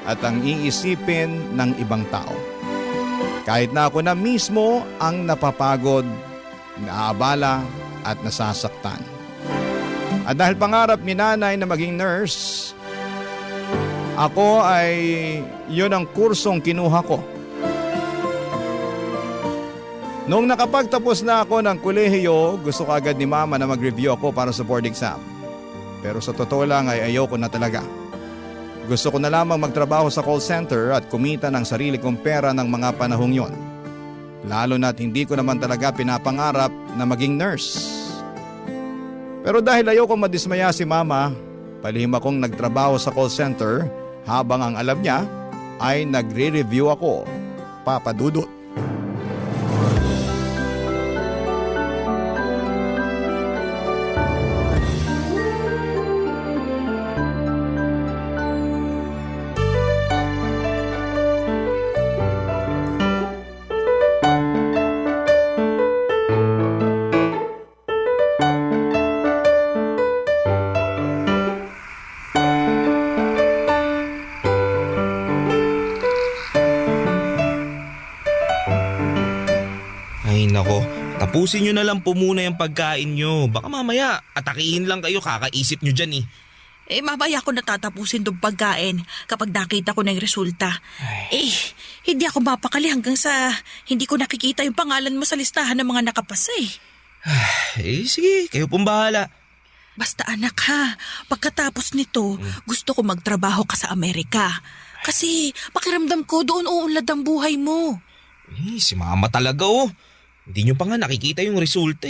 at ang iisipin ng ibang tao. Kahit na ako na mismo ang napapagod, naabala at nasasaktan. At dahil pangarap ni Nanay na maging nurse, ako ay yun ang kursong kinuha ko. Noong nakapagtapos na ako ng kolehiyo, gusto agad ni Mama na mag-review ako para sa board exam. Pero sa totoo lang ay ayoko na talaga. Gusto ko na lamang magtrabaho sa call center at kumita ng sarili kong pera ng mga panahong yon. Lalo na't hindi ko naman talaga pinapangarap na maging nurse. Pero dahil ayoko madismaya si Mama, palihim akong nagtrabaho sa call center habang ang alam niya ay nagre-review ako, Papa Dudut.
Ay nako, tapusin nyo na lang po muna yung pagkain nyo. Baka mamaya atakihin lang kayo, kakaisip nyo dyan eh.
Mamaya ko natatapusin tong pagkain kapag nakita ko ng resulta. Hindi ako mapakali hanggang sa hindi ko nakikita yung pangalan mo sa listahan ng mga nakapasa
Sige, kayo pong bahala.
Basta anak ha, pagkatapos nito, gusto ko magtrabaho ka sa Amerika. Kasi pakiramdam ko doon uunlad ang buhay mo.
Si Mama talaga Hindi nyo pa nga nakikita yung resulta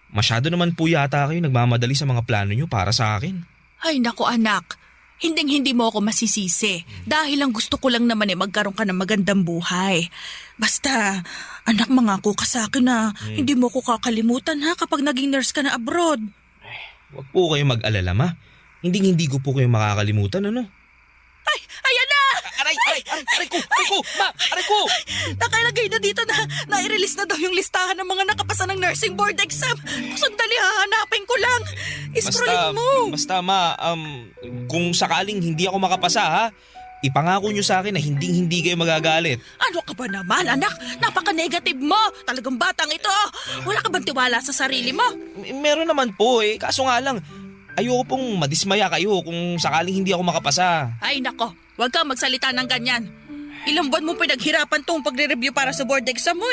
Masyado naman po yata kayo nagmamadali sa mga plano nyo para sa akin.
Ay naku anak, Hindi mo ako masisisi. Dahil ang gusto ko lang naman magkaroon ka ng magandang buhay. Basta, anak, mangako ka sa akin na hindi mo ko kakalimutan ha kapag naging nurse ka na abroad.
Huwag po kayong mag-alala, ma. Hindi ko po kayo makakalimutan, ano?
Ay, ayan na!
Aray ko! Ma, aray ko!
Nakalagay na dito na nai-release na daw yung listahan ng mga nakapasa ng nursing board exam. Sandali, hahanapin ko lang. Iscrollin mo.
Basta ma, kung sakaling hindi ako makapasa ha, ipangako nyo sa akin na hindi kayo magagalit.
Ano ka ba naman, anak? Napaka-negative mo. Talagang batang ito. Wala ka bang tiwala sa sarili mo?
Meron naman po kaso nga lang, ayoko pong madismaya kayo kung sakaling hindi ako makapasa.
Ay nako, huwag kang magsalita ng ganyan. Ilang buwan mo pinaghirapan tong pagre-review para sa board exam mo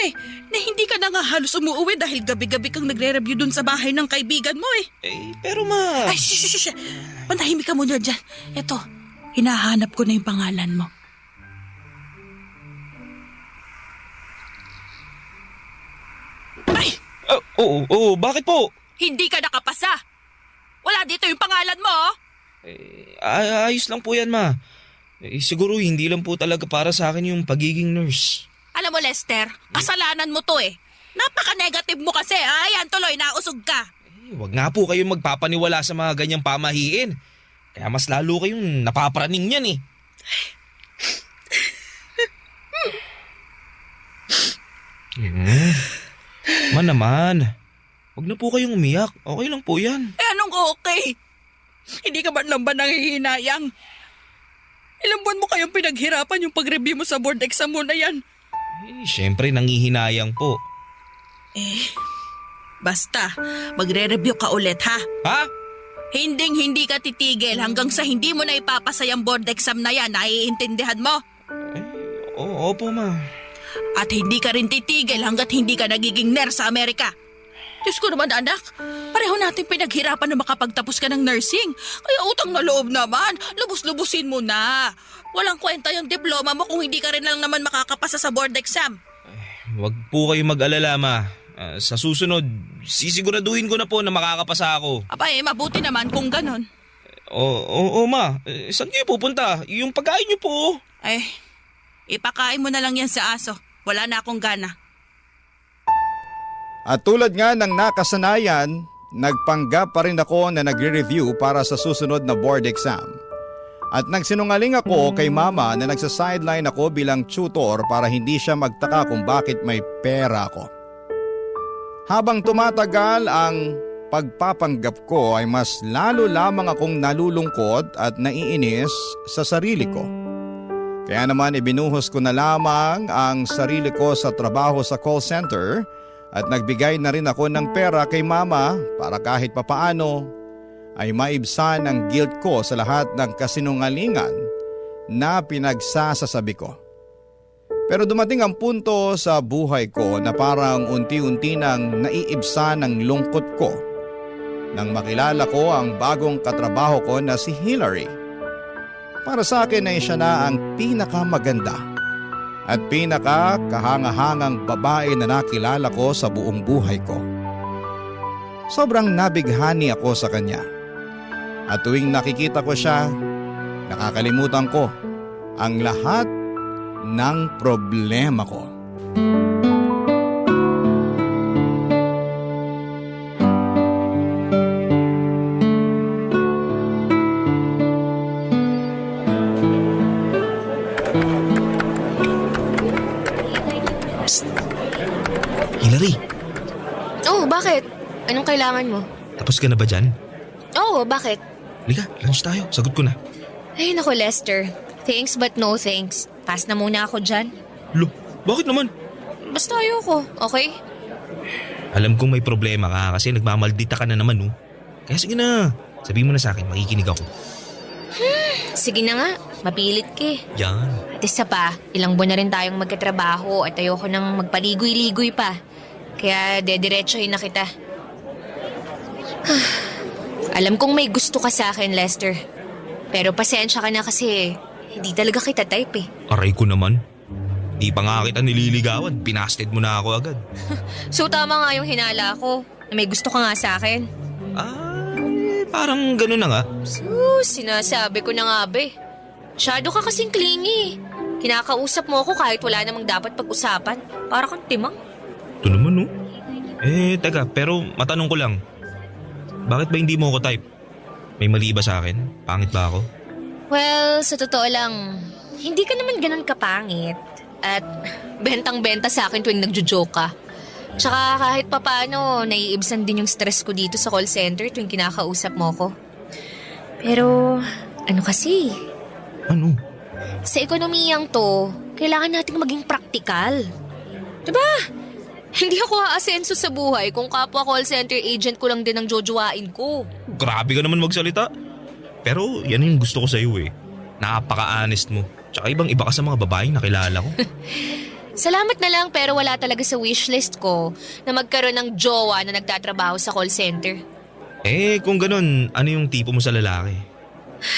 na hindi ka na nga halos umuwi dahil gabi-gabi kang nagre-review dun sa bahay ng kaibigan mo
Pero ma...
Ay, shh. Panahimik ka muna dyan. Eto, hinahanap ko na yung pangalan mo. Ay!
Oo, bakit po?
Hindi ka nakapasa. Wala dito yung pangalan mo.
Ayos lang po yan, ma. Siguro hindi lang po talaga para sa akin yung pagiging nurse.
Alam mo, Lester, kasalanan mo to Napaka-negative mo kasi. Ayan, tuloy, nausog ka.
Wag nga po kayong magpapaniwala sa mga ganyang pamahiin. Kaya mas lalo kayong napapraning yan Man naman, wag na po kayong umiyak. Okay lang po yan.
Anong okay? Hindi ka ba naman nanghihinayang? Ilang buwan mo kayong pinaghirapan yung pag-review mo sa board exam mo na yan?
Siyempre nangihinayang po.
Basta, magre-review ka ulit ha?
Ha?
Hindi ka titigil hanggang sa hindi mo na ipapasa yung board exam na yan. Naiintindihan mo?
Opo ma.
At hindi ka rin titigil hanggat hindi ka nagiging nurse sa Amerika. Diyos ko naman anak, pareho natin pinaghirapan na makapagtapos ka ng nursing. Kaya utang na loob naman, lubos-lubusin mo na. Walang kwenta yung diploma mo kung hindi ka rin lang naman makakapasa sa board exam.
Wag po kayong mag-alala ma. Sa susunod, sisiguraduhin ko na po na makakapasa ako.
Mabuti naman kung ganon.
Oo ma, saan kayo pupunta? Yung pagkain niyo po.
Ipakain mo na lang yan sa aso. Wala na akong gana.
At tulad nga ng nakasanayan, nagpanggap pa rin ako na nagre-review para sa susunod na board exam. At nagsinungaling ako kay mama na nagsa-sideline ako bilang tutor para hindi siya magtaka kung bakit may pera ako. Habang tumatagal ang pagpapanggap ko ay mas lalo lamang akong nalulungkot at naiinis sa sarili ko. Kaya naman ibinuhos ko na lamang ang sarili ko sa trabaho sa call center at nagbigay na rin ako ng pera kay mama para kahit papaano ay maibsan ang guilt ko sa lahat ng kasinungalingan na pinagsasasabi ko. Pero dumating ang punto sa buhay ko na parang unti-unti nang naiibsan ang lungkot ko nang makilala ko ang bagong katrabaho ko na si Hillary. Para sa akin ay siya na ang pinakamaganda at pinakakahangahangang babae na nakilala ko sa buong buhay ko. Sobrang nabighani ako sa kanya. At tuwing nakikita ko siya, nakakalimutan ko ang lahat ng problema ko.
Hillary,
Oh, bakit? Anong kailangan mo?
tapos ka na ba dyan?
Oh, bakit?
Halika, lunch tayo. Sagot ko na.
Ay, naku, Lester. Thanks but no thanks. Pass na muna ako dyan.
Lo, bakit naman?
Basta ayoko, okay?
Alam kong may problema ka kasi nagmamaldita ka na naman, no? Kaya sige na, sabihin mo na sa akin, makikinig ako.
Sige na nga, mapilit ka eh.
Yan.
At isa pa, ilang buwan na rin tayong magkatrabaho at ayoko nang magpaligoy-ligoy pa. Kaya dediretsohin na kita. Alam kong may gusto ka sa akin, Lester. Pero pasensya ka na kasi hindi talaga kita type eh.
Aray ko naman. Di pa nga kita nililigawan, pinasted mo na ako agad.
So tama nga yung hinala ko na may gusto ka nga sa akin.
Parang gano'n na nga.
Sinasabi ko na nga ba eh. Masyado ka kasing clingy. Kinakausap mo ako kahit wala namang dapat pag-usapan. Para kang timang.
Ito naman no. Teka, pero matanong ko lang. Bakit ba hindi mo ako type? May mali ba sa akin? Pangit ba ako?
Well, sa totoo lang, hindi ka naman ganun kapangit. At bentang-benta sa akin tuwing nagjo-joke ka. Tsaka kahit papaano, naiibsan din yung stress ko dito sa call center tuwing kinakausap mo ko. Pero, ano kasi?
Ano?
Sa ekonomiyang to, kailangan nating maging praktikal. Diba? Hindi ako aasenso sa buhay kung kapwa call center agent ko lang din ang jojowain ko.
Grabe ka naman magsalita. Pero yan yung gusto ko sa'yo eh. Napaka-honest mo. Tsaka ibang-iba ka sa mga babaeng nakilala ko.
Salamat na lang pero wala talaga sa wishlist ko na magkaroon ng jowa na nagtatrabaho sa call center.
Kung ganun, ano yung tipo mo sa lalaki?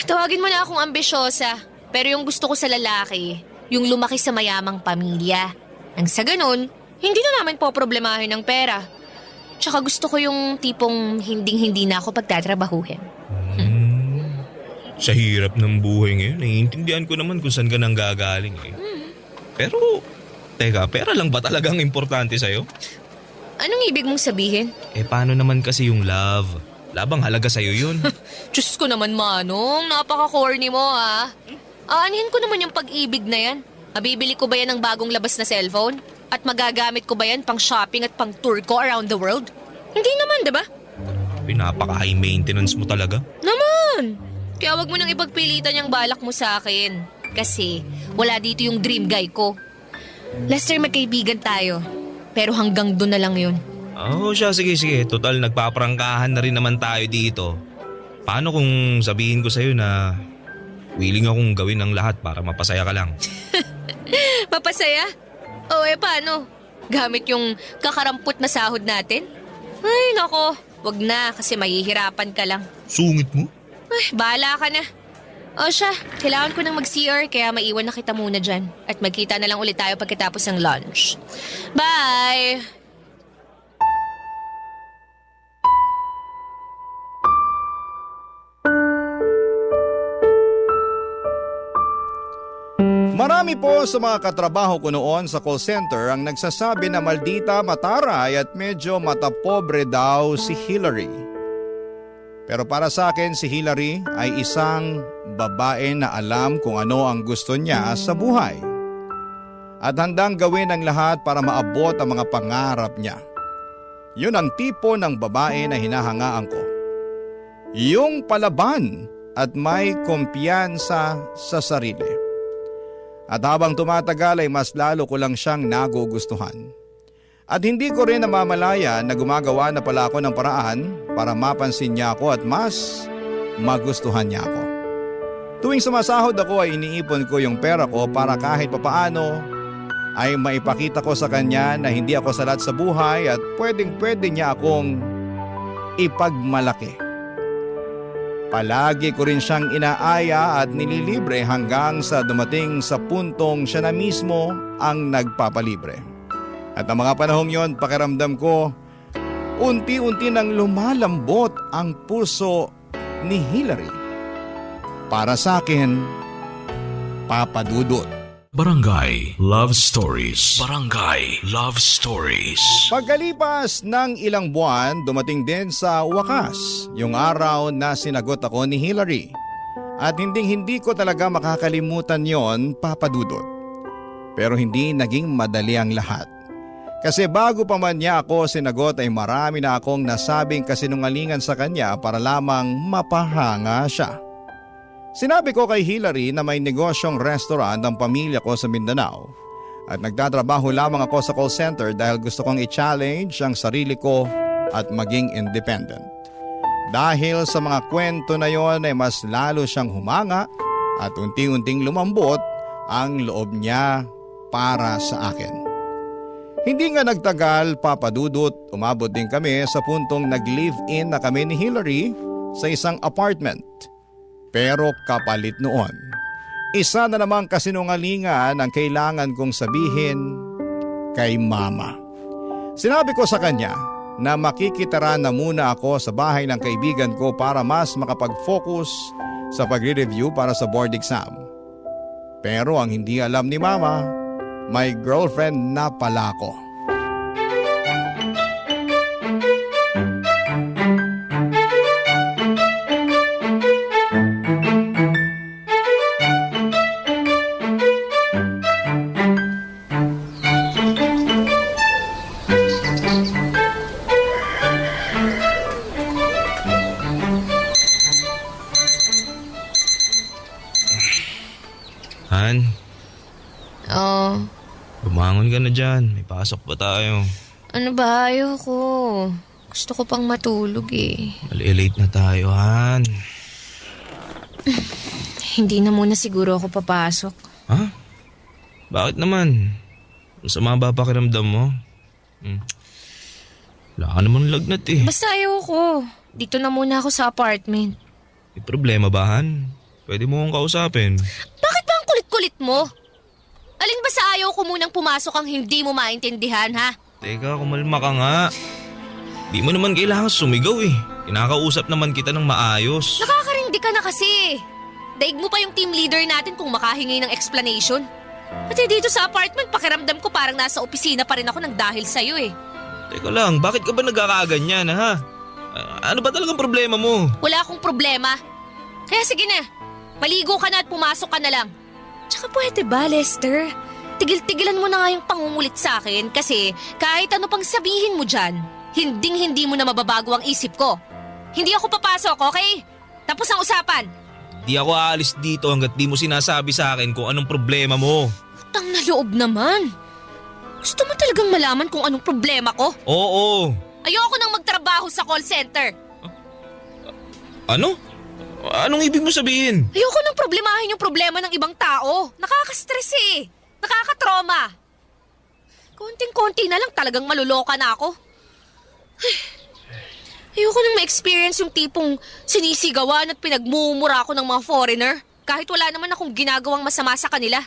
Tawagin mo na akong ambisyosa, pero yung gusto ko sa lalaki, yung lumaki sa mayamang pamilya. Nang sa ganun, hindi na namin poproblemahin ng pera. Tsaka gusto ko yung tipong hinding-hindi na ako pagtatrabahuhin.
Sa hirap ng buhay ngayon, naiintindihan ko naman kung saan ka nang gagaling eh. Pero, teka, pera lang ba talagang importante sa'yo?
Anong ibig mong sabihin?
Paano naman kasi yung love? Labang halaga sa'yo yun.
Diyos ko naman, Manong. Napaka-corny mo, ha? Aanhin ko naman yung pag-ibig na yan. Mabibili ko ba yan ng bagong labas na cellphone? At magagamit ko ba yan pang shopping at pang tour ko around the world? Hindi naman, diba?
Napaka-high maintenance mo talaga.
Naman! Kaya wag mo nang ipagpilitan yung balak mo sa akin. Kasi wala dito yung dream guy ko. Lester, magkaibigan tayo. Pero hanggang doon na lang yun.
Siya, sige. Total, nagpaprangkahan na rin naman tayo dito. Paano kung sabihin ko sa'yo na willing akong gawin ang lahat para mapasaya ka lang?
Mapasaya? Paano? Gamit yung kakarampot na sahod natin? Ay, nako. Wag na kasi mahihirapan ka lang.
Sungit mo?
Ay, bahala ka na. Siya, kailangan ko nang mag-CR kaya maiwan na kita muna dyan. At magkita na lang ulit tayo pagkatapos ng lunch. Bye!
Marami po sa mga katrabaho ko noon sa call center ang nagsasabi na maldita, mataray at medyo matapobre daw si Hillary. Pero para sa akin si Hillary ay isang babae na alam kung ano ang gusto niya sa buhay. At handang gawin ang lahat para maabot ang mga pangarap niya. Yun ang tipo ng babae na hinahangaan ko. Yung palaban at may kumpiyansa sa sarili. At habang tumatagal ay mas lalo ko lang siyang nagugustuhan. At hindi ko rin namamalaya na gumagawa na pala ako ng paraan para mapansin niya ako at mas magustuhan niya ako. Tuwing sumasahod ako ay iniipon ko yung pera ko para kahit papaano ay maipakita ko sa kanya na hindi ako salat sa buhay at pwedeng-pwede niya akong ipagmalaki. Palagi ko rin siyang inaaya at nililibre hanggang sa dumating sa puntong siya na mismo ang nagpapalibre. At ang mga panahong yon, pakiramdam ko, unti-unti nang lumalambot ang puso ni Hillary. Para sa akin, Papa Dudut.
Barangay Love Stories. Barangay Love Stories.
Pagkalipas ng ilang buwan, dumating din sa wakas yung araw na sinagot ako ni Hillary. At hindi ko talaga makakalimutan yon, Papa Dudut. Pero hindi naging madali ang lahat. Kasi bago pa man niya ako sinagot ay marami na akong nasabing kasinungalingan sa kanya para lamang mapahanga siya. Sinabi ko kay Hillary na may negosyong restaurant ang pamilya ko sa Mindanao at nagtatrabaho lamang ako sa call center dahil gusto kong i-challenge ang sarili ko at maging independent. Dahil sa mga kwento na yon ay mas lalo siyang humanga at unti-unting lumambot ang loob niya para sa akin. Hindi nga nagtagal, Papa Dudut, umabot din kami sa puntong nag-live-in na kami ni Hillary sa isang apartment. Pero kapalit noon, isa na namang kasinungalingan ang kailangan kong sabihin kay Mama. Sinabi ko sa kanya na makikitara na muna ako sa bahay ng kaibigan ko para mas makapag-focus sa pagre-review para sa board exam. Pero ang hindi alam ni Mama, may girlfriend na pala ako.
Han,
Oh,
bumangon ka na dyan. May pasok pa tayo.
ano ba? Ayoko. Gusto ko pang matulog eh.
Mali-late na tayo, Han.
Hindi na muna siguro ako papasok.
Ha? Bakit naman? Masama ba pakiramdam mo? Wala ka naman lagnat eh.
Basta ayoko. Dito na muna ako sa apartment.
May problema ba, Han? Pwede mo akong kausapin.
Bakit ba ang kulit-kulit mo? Alin ba sa ayaw ko munang pumasok ang hindi mo maintindihan, ha?
Teka, kumalma ka nga. Di mo naman kailangan sumigaw eh. Kinakausap naman kita ng maayos.
Nakakarindi ka na kasi. Daig mo pa yung team leader natin kung makahingi ng explanation. Pati dito sa apartment, pakiramdam ko parang nasa opisina pa rin ako nang dahil sa'yo eh.
Teka lang, bakit ka ba nagkakaganyan ha? Ano ba talagang problema mo?
Wala akong problema. Kaya sige na, maligo ka na at pumasok ka na lang. Tsaka pwede ba, Lester? Tigil-tigilan mo na nga yung pangungulit sa akin kasi kahit ano pang sabihin mo dyan, hinding-hindi mo na mababago ang isip ko. Hindi ako papasok, okay? Tapos ang usapan.
Di ako aalis dito hanggat di mo sinasabi sa akin kung anong problema mo.
Utang na loob naman. Gusto mo talagang malaman kung anong problema ko?
Oo.
Ayoko nang magtrabaho sa call center.
Ano? Anong ibig mo sabihin?
Ayoko nang problemahin yung problema ng ibang tao. Nakaka-stress eh. Nakaka-trauma. Konting-konti na lang talagang maluloka na ako. Ayoko nang ma-experience yung tipong sinisigawan at pinagmumura ako ng mga foreigner kahit wala naman akong ginagawang masama sa kanila.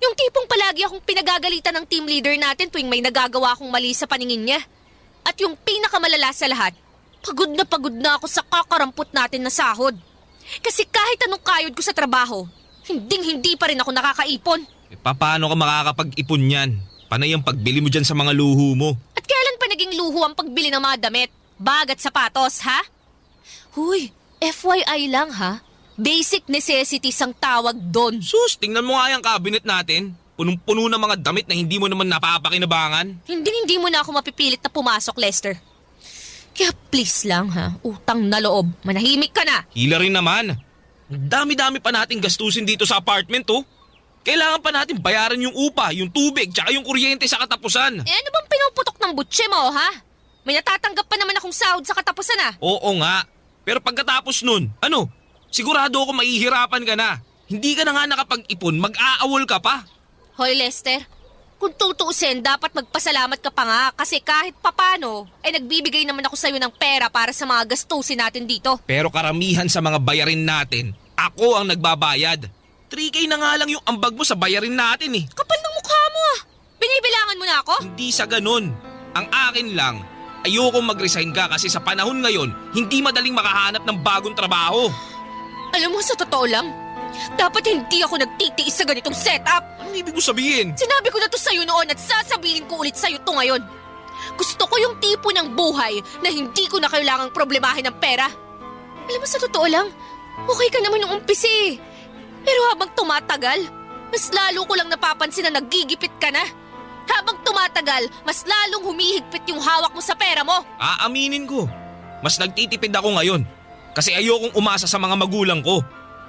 Yung tipong palagi akong pinagagalitan ng team leader natin tuwing may nagagawa akong mali sa paningin niya. At yung pinakamalala sa lahat, pagod na ako sa kakarampot natin na sahod. Kasi kahit anong kayod ko sa trabaho, hinding-hindi pa rin ako nakakaipon.
Paano ka makakapag-ipon yan? Panay ang pagbili mo dyan sa mga luho mo.
At kailan pa naging luho ang pagbili ng mga damit, bag at sapatos, ha? Huy, FYI lang ha. Basic necessities ang tawag doon.
Sus, tingnan mo nga yung cabinet natin. Punong-puno ng mga damit na hindi mo naman napapakinabangan.
Hindi mo na ako mapipilit na pumasok, Lester. Kaya please lang ha, utang na loob, manahimik ka na.
Hila rin naman. Dami-dami pa nating gastusin dito sa apartment oh. Kailangan pa natin bayaran yung upa, yung tubig, tsaka yung kuryente sa katapusan.
Eh ano bang pinuputok ng butse mo ha? May natatanggap pa naman akong sahod sa katapusan ah.
Oo nga. Pero pagkatapos nun, ano? Sigurado ako mahihirapan ka na. Hindi ka na nga nakapag-ipon, mag-aawol ka pa.
Hoy Lester, kung tutuusin, dapat magpasalamat ka pa nga kasi kahit papano, ay nagbibigay naman ako sa'yo ng pera para sa mga gastusin natin dito.
Pero karamihan sa mga bayarin natin, ako ang nagbabayad. 3K na nga lang yung ambag mo sa bayarin natin eh.
Kapal ng mukha mo ah! Binibilangan mo na ako?
Hindi sa ganun. Ang akin lang, ayoko mag-resign ka kasi sa panahon ngayon, hindi madaling makahanap ng bagong trabaho.
Alam mo, sa totoo lang, dapat hindi ako nagtitiis sa ganitong setup.
Anong ibig mo sabihin?
Sinabi ko na to sa'yo noon at sasabihin ko ulit sa'yo to ngayon. Gusto ko yung tipo ng buhay na hindi ko na kailangang problemahin ng pera. Alam mo, sa totoo lang, okay ka naman yung umpisi eh. Pero habang tumatagal, mas lalo ko lang napapansin na nagigipit ka na. Habang tumatagal, mas lalong humihigpit yung hawak mo sa pera mo.
Aaminin ko, mas nagtitipid ako ngayon kasi ayokong umasa sa mga magulang ko.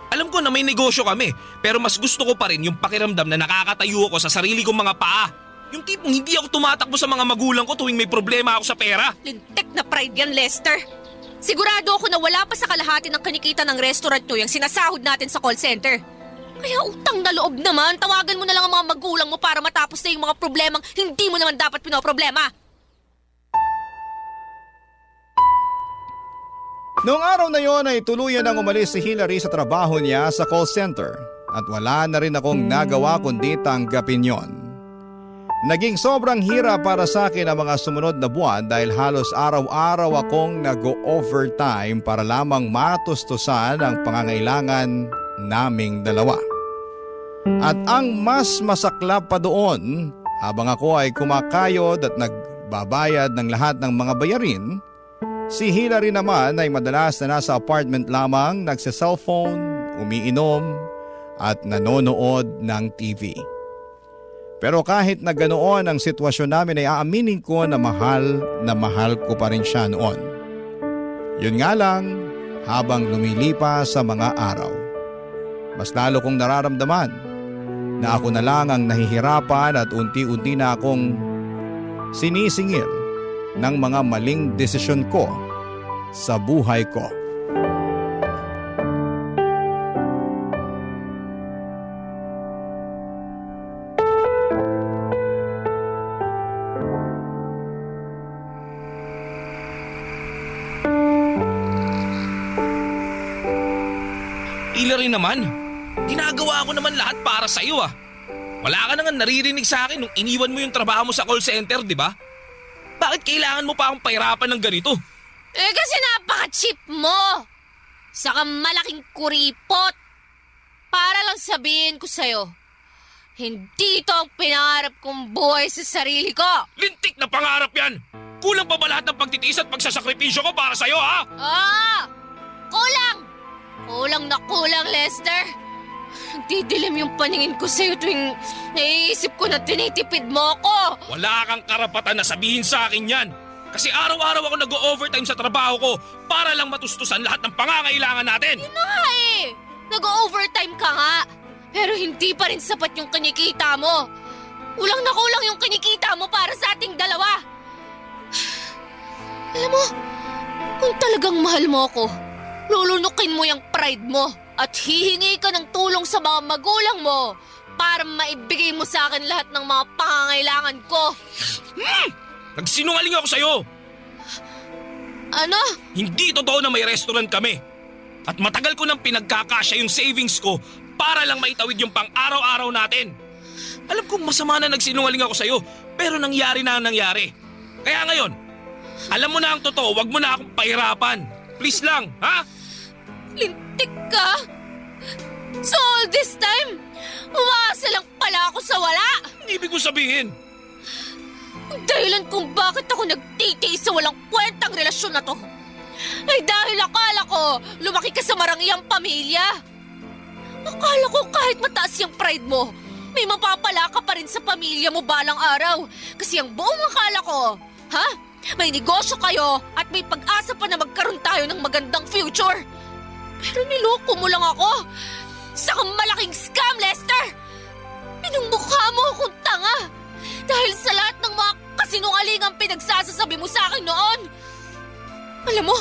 Alam ko na may negosyo kami, pero mas gusto ko pa rin yung pakiramdam na nakakatayo ako sa sarili kong mga paa. Yung tipong hindi ako tumatakbo sa mga magulang ko tuwing may problema ako sa pera.
Lintek na pride yan, Lester. Sigurado ako na wala pa sa kalahati ng kinikita ng restaurant nyo yung sinasahod natin sa call center. Kaya utang na loob naman, tawagan mo na lang ang mga magulang mo para matapos na yung mga problemang hindi mo naman dapat pinoproblema.
Noong araw na yon ay tuluyan nang umalis si Hillary sa trabaho niya sa call center at wala na rin akong nagawa kundi tanggapin yon. Naging sobrang hirap para sa akin ang mga sumunod na buwan dahil halos araw-araw akong nag-overtime para lamang matustusan ang pangangailangan naming dalawa. At ang mas masaklap pa doon, habang ako ay kumakayod at nagbabayad ng lahat ng mga bayarin, si Hilary naman ay madalas na nasa apartment lamang, nagsa-cellphone, umiinom at nanonood ng TV. Pero kahit na ganoon ang sitwasyon namin ay aaminin ko na mahal ko pa rin siya noon. Yun nga lang, habang lumilipas sa mga araw, mas lalo kong nararamdaman na ako na lang ang nahihirapan at unti-unti na akong sinisingil ng mga maling desisyon ko sa buhay ko.
Hilary naman, ginagawa ko naman lahat para sa'yo ah. Wala ka nang naririnig sa akin nung iniwan mo yung trabaho mo sa call center, di ba? Bakit kailangan mo pa akong pahirapan ng ganito?
Kasi napaka-cheap mo! Saka malaking kuripot! Para lang sabihin ko sa'yo, hindi ito ang pinangarap kong buhay sa sarili ko!
Lintik na pangarap yan! Kulang pa ba lahat ng pagtitiis at pagsasakripisyo ko para sa'yo ha?
Kulang! Kulang na kulang, Lester. Nagdidilim yung paningin ko sa'yo tuwing naiisip ko na tinitipid mo ako.
Wala kang karapatan na sabihin sa akin yan. Kasi araw-araw ako nag-overtime sa trabaho ko para lang matustusan lahat ng pangangailangan natin.
Yun na nga eh. Nag-overtime ka nga. Pero hindi pa rin sapat yung kinikita mo. Kulang na kulang yung kinikita mo para sa ating dalawa. Alam mo, kung talagang mahal mo ako, lulunukin mo yung pride mo at hihingi ka ng tulong sa mga magulang mo para maibigay mo sa akin lahat ng mga pangangailangan ko.
Nagsinungaling ako sa'yo.
Ano?
Hindi totoo na may restaurant kami. At matagal ko nang pinagkakasya yung savings ko para lang maitawid yung pang-araw-araw natin. Alam kong masama na nagsinungaling ako sa'yo, pero nangyari na ang nangyari. Kaya ngayon, alam mo na ang totoo, wag mo na akong pahirapan. Please lang, ha?
Lintik ka? So all this time, umaasa lang pala ako sa wala?
Ibig mo sabihin?
Ang dahilan kung bakit ako nagtitiis sa walang kwentang relasyon na to ay dahil akala ko lumaki ka sa marangyang pamilya. Akala ko kahit mataas yung pride mo, may mapapala ka pa rin sa pamilya mo balang araw. Kasi ang buong akala ko, may negosyo kayo at may pag-asa pa na magkaroon tayo ng magandang future. Pero niloko mo lang ako. Sa malaking scam, Lester! Pinagmukha mo akong tanga dahil sa lahat ng mga kasinungalingang pinagsasasabi mo sa akin noon. Alam mo,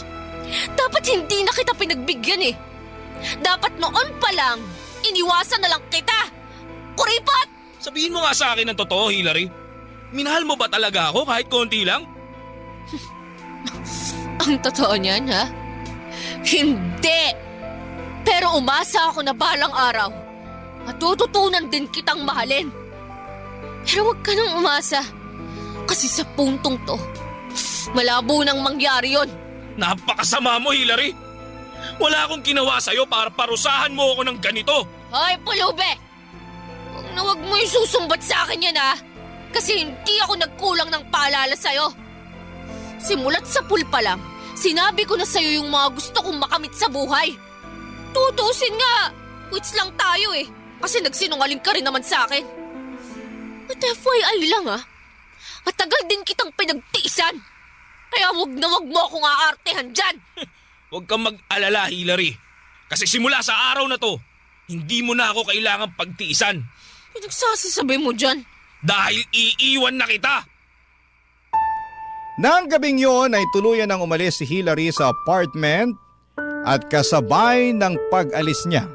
dapat hindi na kita pinagbigyan eh. Dapat noon pa lang, iniwasan na lang kita. Kuripot!
Sabihin mo nga sa akin ang totoo, Hilary. Minahal mo ba talaga ako kahit konti lang?
Ang totoo niyan, ha? Hindi! Pero umasa ako na balang araw. Matututunan din kitang mahalin. Pero huwag ka nang umasa. Kasi sa puntong to, malabo nang mangyari yon.
Napakasama mo, Hilary. Wala akong ginawa sa'yo para parusahan mo ako ng ganito.
Hoy, pulube! Huwag mo isusumbat sa akin yan, ha? Kasi hindi ako nagkulang ng paalala sa'yo. Simulat sa pool pa lang, sinabi ko na sa'yo yung mga gusto kong makamit sa buhay. Tutusin nga, quits lang tayo eh. Kasi nagsinungaling ka rin naman sa akin. At FYI lang ha, matagal din kitang pinagtiisan. Kaya wag mo akong aartehan dyan.
Huwag kang mag-alala, Hilary. Kasi simula sa araw na to, hindi mo na ako kailangang pagtiisan.
Pinagsasasabi mo dyan?
Dahil iiwan na kita.
Nang gabing yon ay tuluyan nang umalis si Hilary sa apartment at kasabay ng pag-alis niya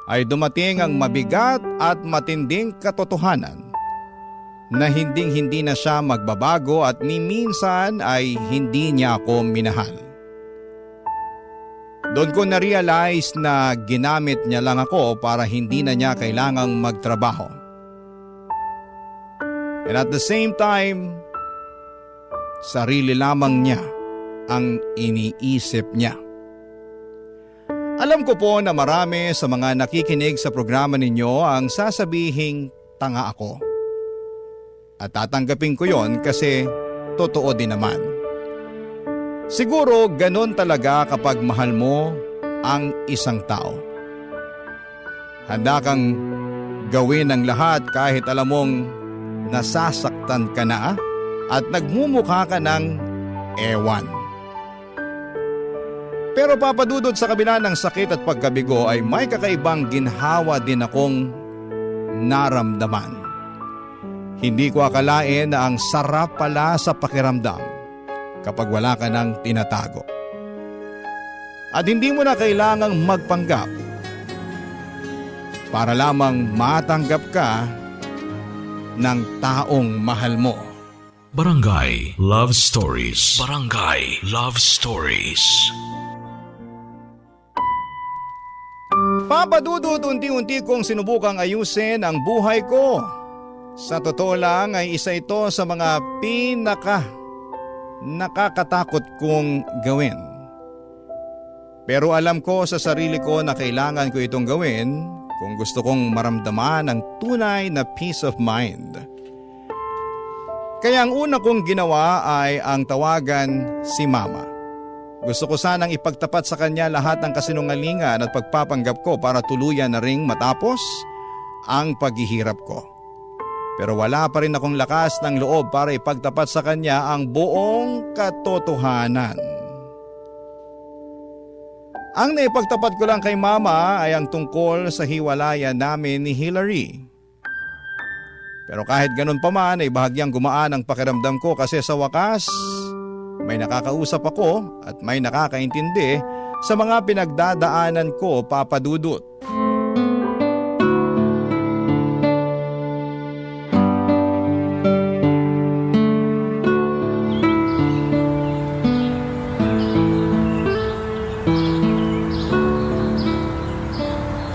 ay dumating ang mabigat at matinding katotohanan na hindi na siya magbabago at ni minsan ay hindi niya ako minahal. Doon ko na-realize na ginamit niya lang ako para hindi na niya kailangang magtrabaho. And at the same time, sarili lamang niya ang iniisip niya. Alam ko po na marami sa mga nakikinig sa programa ninyo ang sasabihing tanga ako. At tatanggapin ko yon kasi totoo din naman. Siguro ganon talaga kapag mahal mo ang isang tao. Handa kang gawin ang lahat kahit alam mong nasasaktan ka na at nagmumukha ka ng ewan. Pero Papa Dudut, sa kabila ng sakit at pagkabigo ay may kakaibang ginhawa din akong naramdaman. Hindi ko akalain na ang sarap pala sa pakiramdam kapag wala ka nang tinatago. At hindi mo na kailangang magpanggap para lamang matanggap ka ng taong mahal mo.
Barangay Love Stories. Barangay Love Stories.
Papa Dudut, unti-unti kong sinubukang ayusin ang buhay ko. Sa totoo lang ay isa ito sa mga nakakatakot kong gawin. Pero alam ko sa sarili ko na kailangan ko itong gawin kung gusto kong maramdaman ang tunay na peace of mind. Kaya ang una kong ginawa ay ang tawagan si Mama. Gusto ko sanang ipagtapat sa kanya lahat ng kasinungalingan at pagpapanggap ko para tuluyan na ring matapos ang paghihirap ko. Pero wala pa rin akong lakas ng loob para ipagtapat sa kanya ang buong katotohanan. Ang naipagtapat ko lang kay Mama ay ang tungkol sa hiwalayan namin ni Hillary. Pero kahit ganun pa man ay bahagyang gumaan ang pakiramdam ko kasi sa wakas may nakakausap ako at may nakakaintindi sa mga pinagdadaanan ko, Papa Dudut.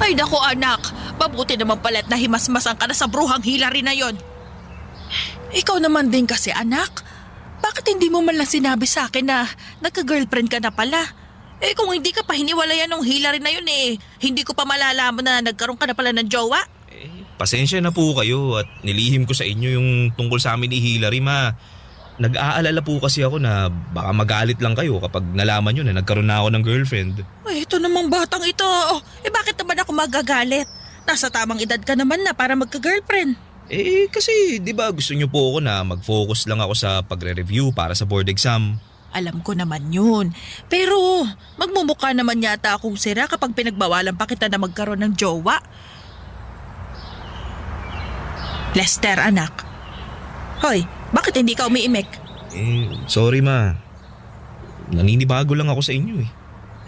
Ay naku anak, mabuti naman pala't nahimasmasan ka na sa bruhang Hillary na yon. Ikaw naman din kasi anak, bakit hindi mo man lang sinabi sa akin na nagka-girlfriend ka na pala? Eh kung hindi ka pa hiniwalayan ng Hillary na yun hindi ko pa malalaman na nagkaroon ka na pala ng jowa.
Pasensya na po kayo at nilihim ko sa inyo yung tungkol sa amin ni Hillary, ma. Nag-aalala po kasi ako na baka magalit lang kayo kapag nalaman nyo na nagkaroon na ako ng girlfriend.
Ay, ito namang batang ito. Bakit naman ako magagalit? Nasa tamang edad ka naman na para magka-girlfriend.
Kasi di ba gusto nyo po ako na mag-focus lang ako sa pagre-review para sa board exam.
Alam ko naman yun. Pero magmumukha naman yata akong sira kapag pinagbawalan pa kita na magkaroon ng jowa. Lester, anak. Hoy, bakit hindi ka umiimik?
Sorry ma. Naninibago lang ako sa inyo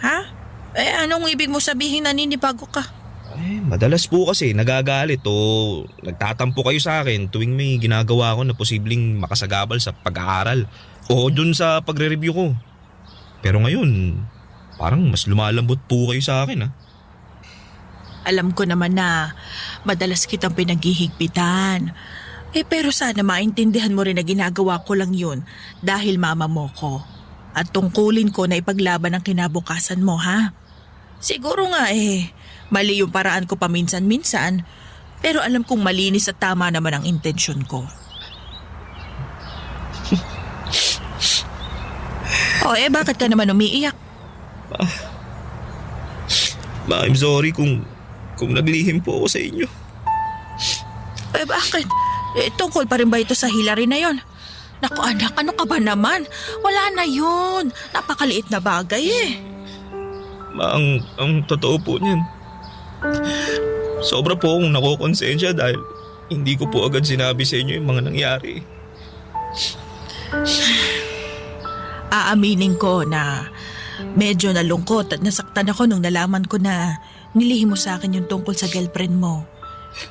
Ha? Anong ibig mo sabihin naninibago ka?
Madalas po kasi nagagalit o nagtatampo kayo sa akin tuwing may ginagawa ko na posibleng makasagabal sa pag-aaral o dun sa pagre-review ko. Pero ngayon, parang mas lumalambot po kayo sa akin
Alam ko naman na madalas kitang pinaghihigpitan. Pero sana maintindihan mo rin na ginagawa ko lang yun dahil mama mo ko. At tungkulin ko na ipaglaban ang kinabukasan mo, ha? Siguro nga mali yung paraan ko paminsan-minsan, pero alam kong malinis at tama naman ang intensyon ko. Bakit ka naman umiiyak?
Ma, I'm sorry kung naglihim po ako sa inyo.
Bakit? Tungkol pa rin ba ito sa Hillary na yon? Naku anak, ano ka ba naman? Wala na yun. Napakaliit na bagay
Ma, ang totoo po niyan. Sobra po akong nakokonsensya dahil hindi ko po agad sinabi sa inyo yung mga nangyari.
Aaminin ko na medyo nalungkot at nasaktan ako nung nalaman ko na nilihim mo sa akin yung tungkol sa girlfriend mo.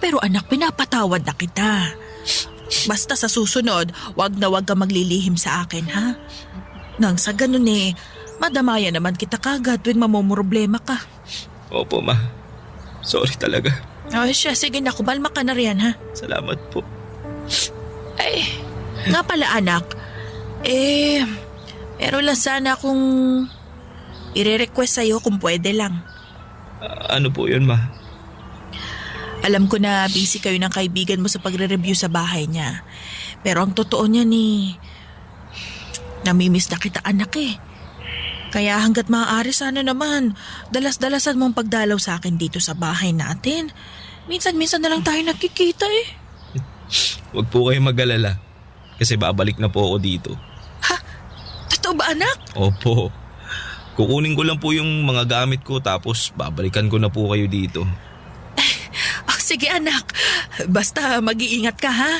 Pero anak, pinapatawad na kita. Basta sa susunod, wag na wag ka maglilihim sa akin, ha? Nang sa ganun madamaya naman kita kagad tuwing mamumroblema ka.
Opo, ma. Sorry talaga.
Siya, sige na, kumalma ka na riyan, ha?
Salamat po.
Ay, nga pala anak. Meron lang sana akong i-request sa'yo kung pwede lang.
Ano po yun, ma?
Alam ko na busy kayo ng kaibigan mo sa pagre-review sa bahay niya. Pero ang totoo niya namimiss na kita anak eh. Kaya hanggat maaari sana naman, dalas-dalasan mong pagdalaw sa akin dito sa bahay natin. Minsan-minsan na lang tayo nakikita eh.
Huwag po kayo mag-alala. Kasi babalik na po ako dito.
Ha? Totoo ba anak?
Opo. Kukunin ko lang po yung mga gamit ko tapos babalikan ko na po kayo dito.
Oh, sige anak. Basta mag-iingat ka ha.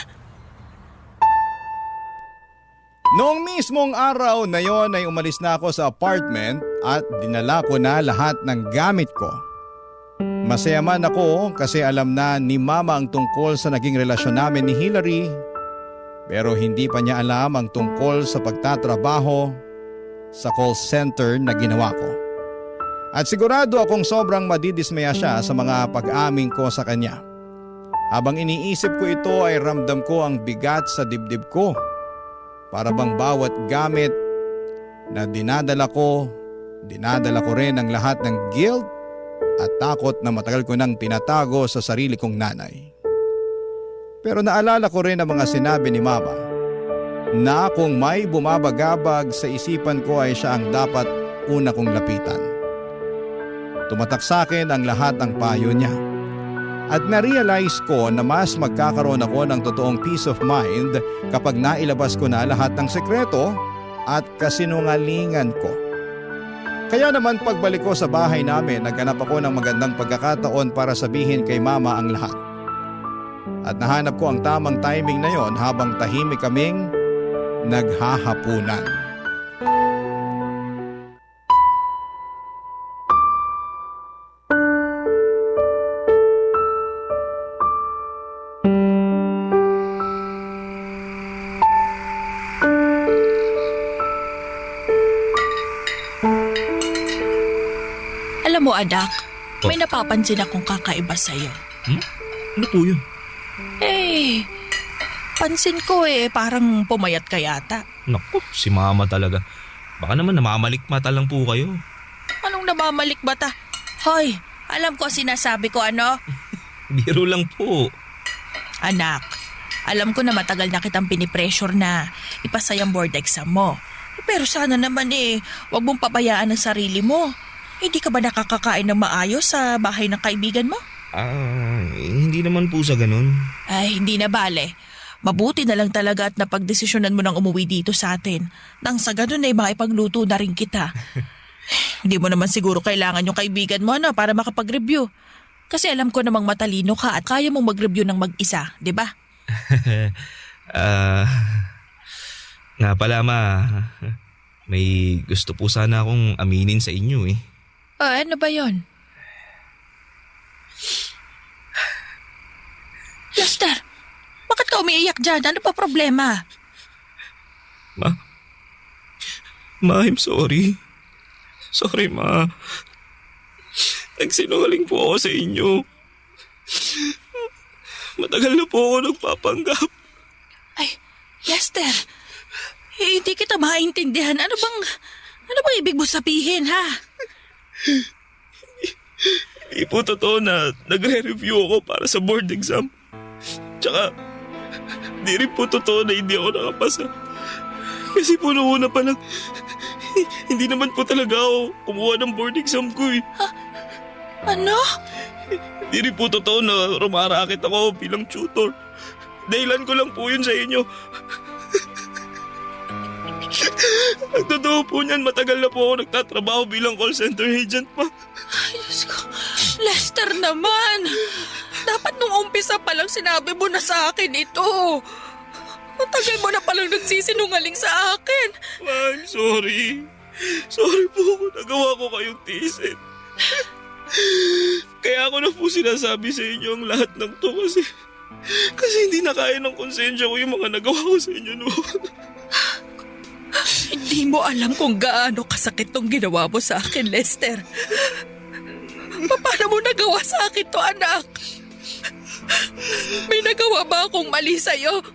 Noong mismong araw na yon ay umalis na ako sa apartment at dinala ko na lahat ng gamit ko. Masaya man ako kasi alam na ni Mama ang tungkol sa naging relasyon namin ni Hillary, pero hindi pa niya alam ang tungkol sa pagtatrabaho sa call center na ginawa ko. At sigurado akong sobrang madidismaya siya sa mga pag-amin ko sa kanya. Habang iniisip ko ito ay ramdam ko ang bigat sa dibdib ko. Para bang bawat gamit na dinadala ko rin ang lahat ng guilt at takot na matagal ko nang tinatago sa sarili kong nanay. Pero naalala ko rin ang mga sinabi ni Mama na kung may bumabagabag sa isipan ko ay siya ang dapat una kong lapitan. Tumatak sa akin ang lahat ng payo niya. At na-realize ko na mas magkakaroon ako ng totoong peace of mind kapag nailabas ko na lahat ng sekreto at kasinungalingan ko. Kaya naman pagbalik ko sa bahay namin, naghanap ako ng magandang pagkakataon para sabihin kay Mama ang lahat. At nahanap ko ang tamang timing na yon habang tahimik kaming naghahapunan.
Alam mo anak, may napapansin akong kakaiba sa'yo.
Ano po yun?
Pansin ko parang pumayat ka yata.
Naku, si Mama talaga. Baka naman namamalikmata lang po kayo.
Anong namamalikbata? Hoy, alam ko sinasabi ko ano?
Biro lang po.
Anak, alam ko na matagal na kitang pinipressure na ipasa yung board exam mo. Pero sana naman wag mong pabayaan ang sarili mo. Hindi ka ba nakakakain ng maayos sa bahay ng kaibigan mo?
Hindi naman po sa ganun.
Ay, hindi na bale. Mabuti na lang talaga at napagdesisyonan mo nang umuwi dito sa atin. Nang sa ganun maipagluto na rin kita. Hindi mo naman siguro kailangan yung kaibigan mo para makapag-review. Kasi alam ko namang matalino ka at kaya mong mag-review ng mag-isa, di ba?
Nga pala Ma, may gusto po sana akong aminin sa inyo eh.
Ano ba yon? Lester, bakit ka umiiyak dyan? Ano pa problema?
Ma, I'm sorry. Sorry, Ma. Nagsinungaling po ako sa inyo. Matagal na po ako nagpapanggap.
Ay, Lester, hindi kita maintindihan. Ano bang ibig mo sabihin, ha?
Hindi po totoo na nagre-review ako para sa board exam. Tsaka, di rin po totoo na hindi ako nakapasa. Kasi po noong una pa lang, hindi naman po talaga ako kumuha ng board exam ko eh.
Ano?
Di rin po totoo na rumarakit ako bilang tutor. Dahilan ko lang po yun sa inyo. Ang totoo po niyan, matagal na po ako nagtatrabaho bilang call center agent pa.
Ay, Diyos ko. Lester naman! Dapat nung umpisa pa lang sinabi mo na sa akin ito. Matagal mo na palang nagsisinungaling sa akin.
I'm sorry. Sorry po kung nagawa ko kayong tiisin. Kaya ako na po sinasabi sa inyo ang lahat ng to kasi hindi na kaya ng konsensya ko yung mga nagawa ko sa inyo noon.
Hindi mo alam kung gaano kasakit tong ginawa mo sa akin, Lester. Paano mo nagawa sa akin to, anak? May nagawa ba akong mali sa'yo?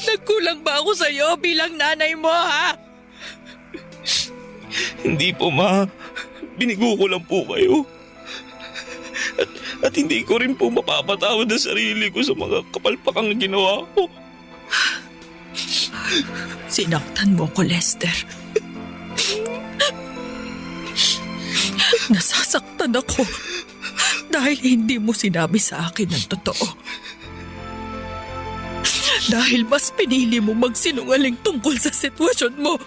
Nagkulang ba ako sa'yo bilang nanay mo, ha?
Hindi po, Ma. Binigo ko lang po kayo. At hindi ko rin po mapapatawad ang sarili ko sa mga kapalpakang ginawa ko.
Sinaktan mo ko, Lester. Nasasaktan ako dahil hindi mo sinabi sa akin ang totoo. Dahil mas pinili mo magsinungaling tungkol sa sitwasyon mo.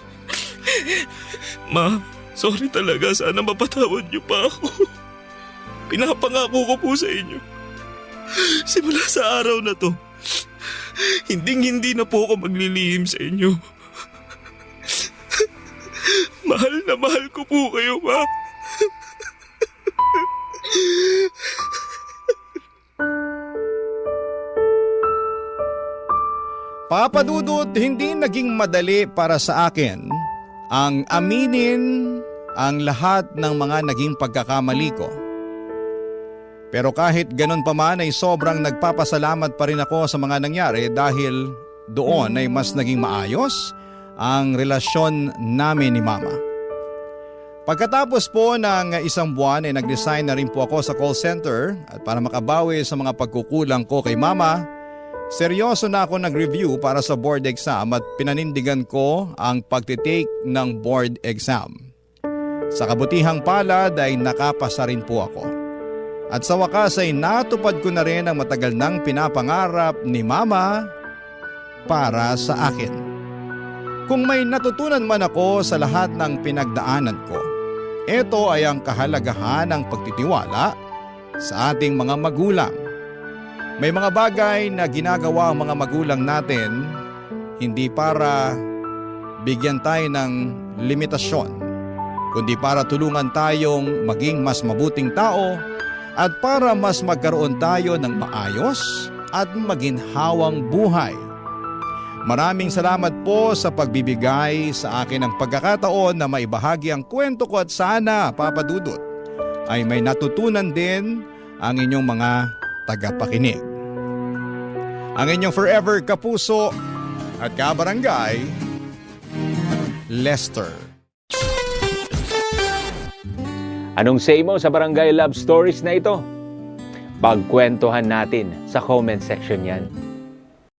Ma, sorry talaga. Sana mapatawad niyo pa ako. Pinapangako ko po sa inyo. Simula sa araw na to, hindi na po ako maglilihim sa inyo. Mahal na mahal ko po kayo, Ma.
Papa Dudut, hindi naging madali para sa akin ang aminin ang lahat ng mga naging pagkakamali ko. Pero kahit ganun pa man ay sobrang nagpapasalamat pa rin ako sa mga nangyari dahil doon ay mas naging maayos ang relasyon namin ni Mama. Pagkatapos po ng isang buwan ay nag-resign na rin po ako sa call center at para makabawi sa mga pagkukulang ko kay Mama, seryoso na ako nag-review para sa board exam at pinanindigan ko ang pagtitake ng board exam. Sa kabutihang palad ay nakapasa rin po ako. At sa wakas ay natupad ko na rin ang matagal nang pinapangarap ni Mama para sa akin. Kung may natutunan man ako sa lahat ng pinagdaanan ko, ito ay ang kahalagahan ng pagtitiwala sa ating mga magulang. May mga bagay na ginagawa ang mga magulang natin hindi para bigyan tayo ng limitasyon, kundi para tulungan tayong maging mas mabuting tao at para mas magkaroon tayo ng maayos at maginhawang buhay. Maraming salamat po sa pagbibigay sa akin ng pagkakataon na maibahagi ang kwento ko at sana, Papa Dudut, ay may natutunan din ang inyong mga tagapakinig. Ang inyong forever kapuso at kabarangay, Lester.
Anong say mo sa Barangay Love Stories na ito? Pagkwentuhan natin sa comment section yan.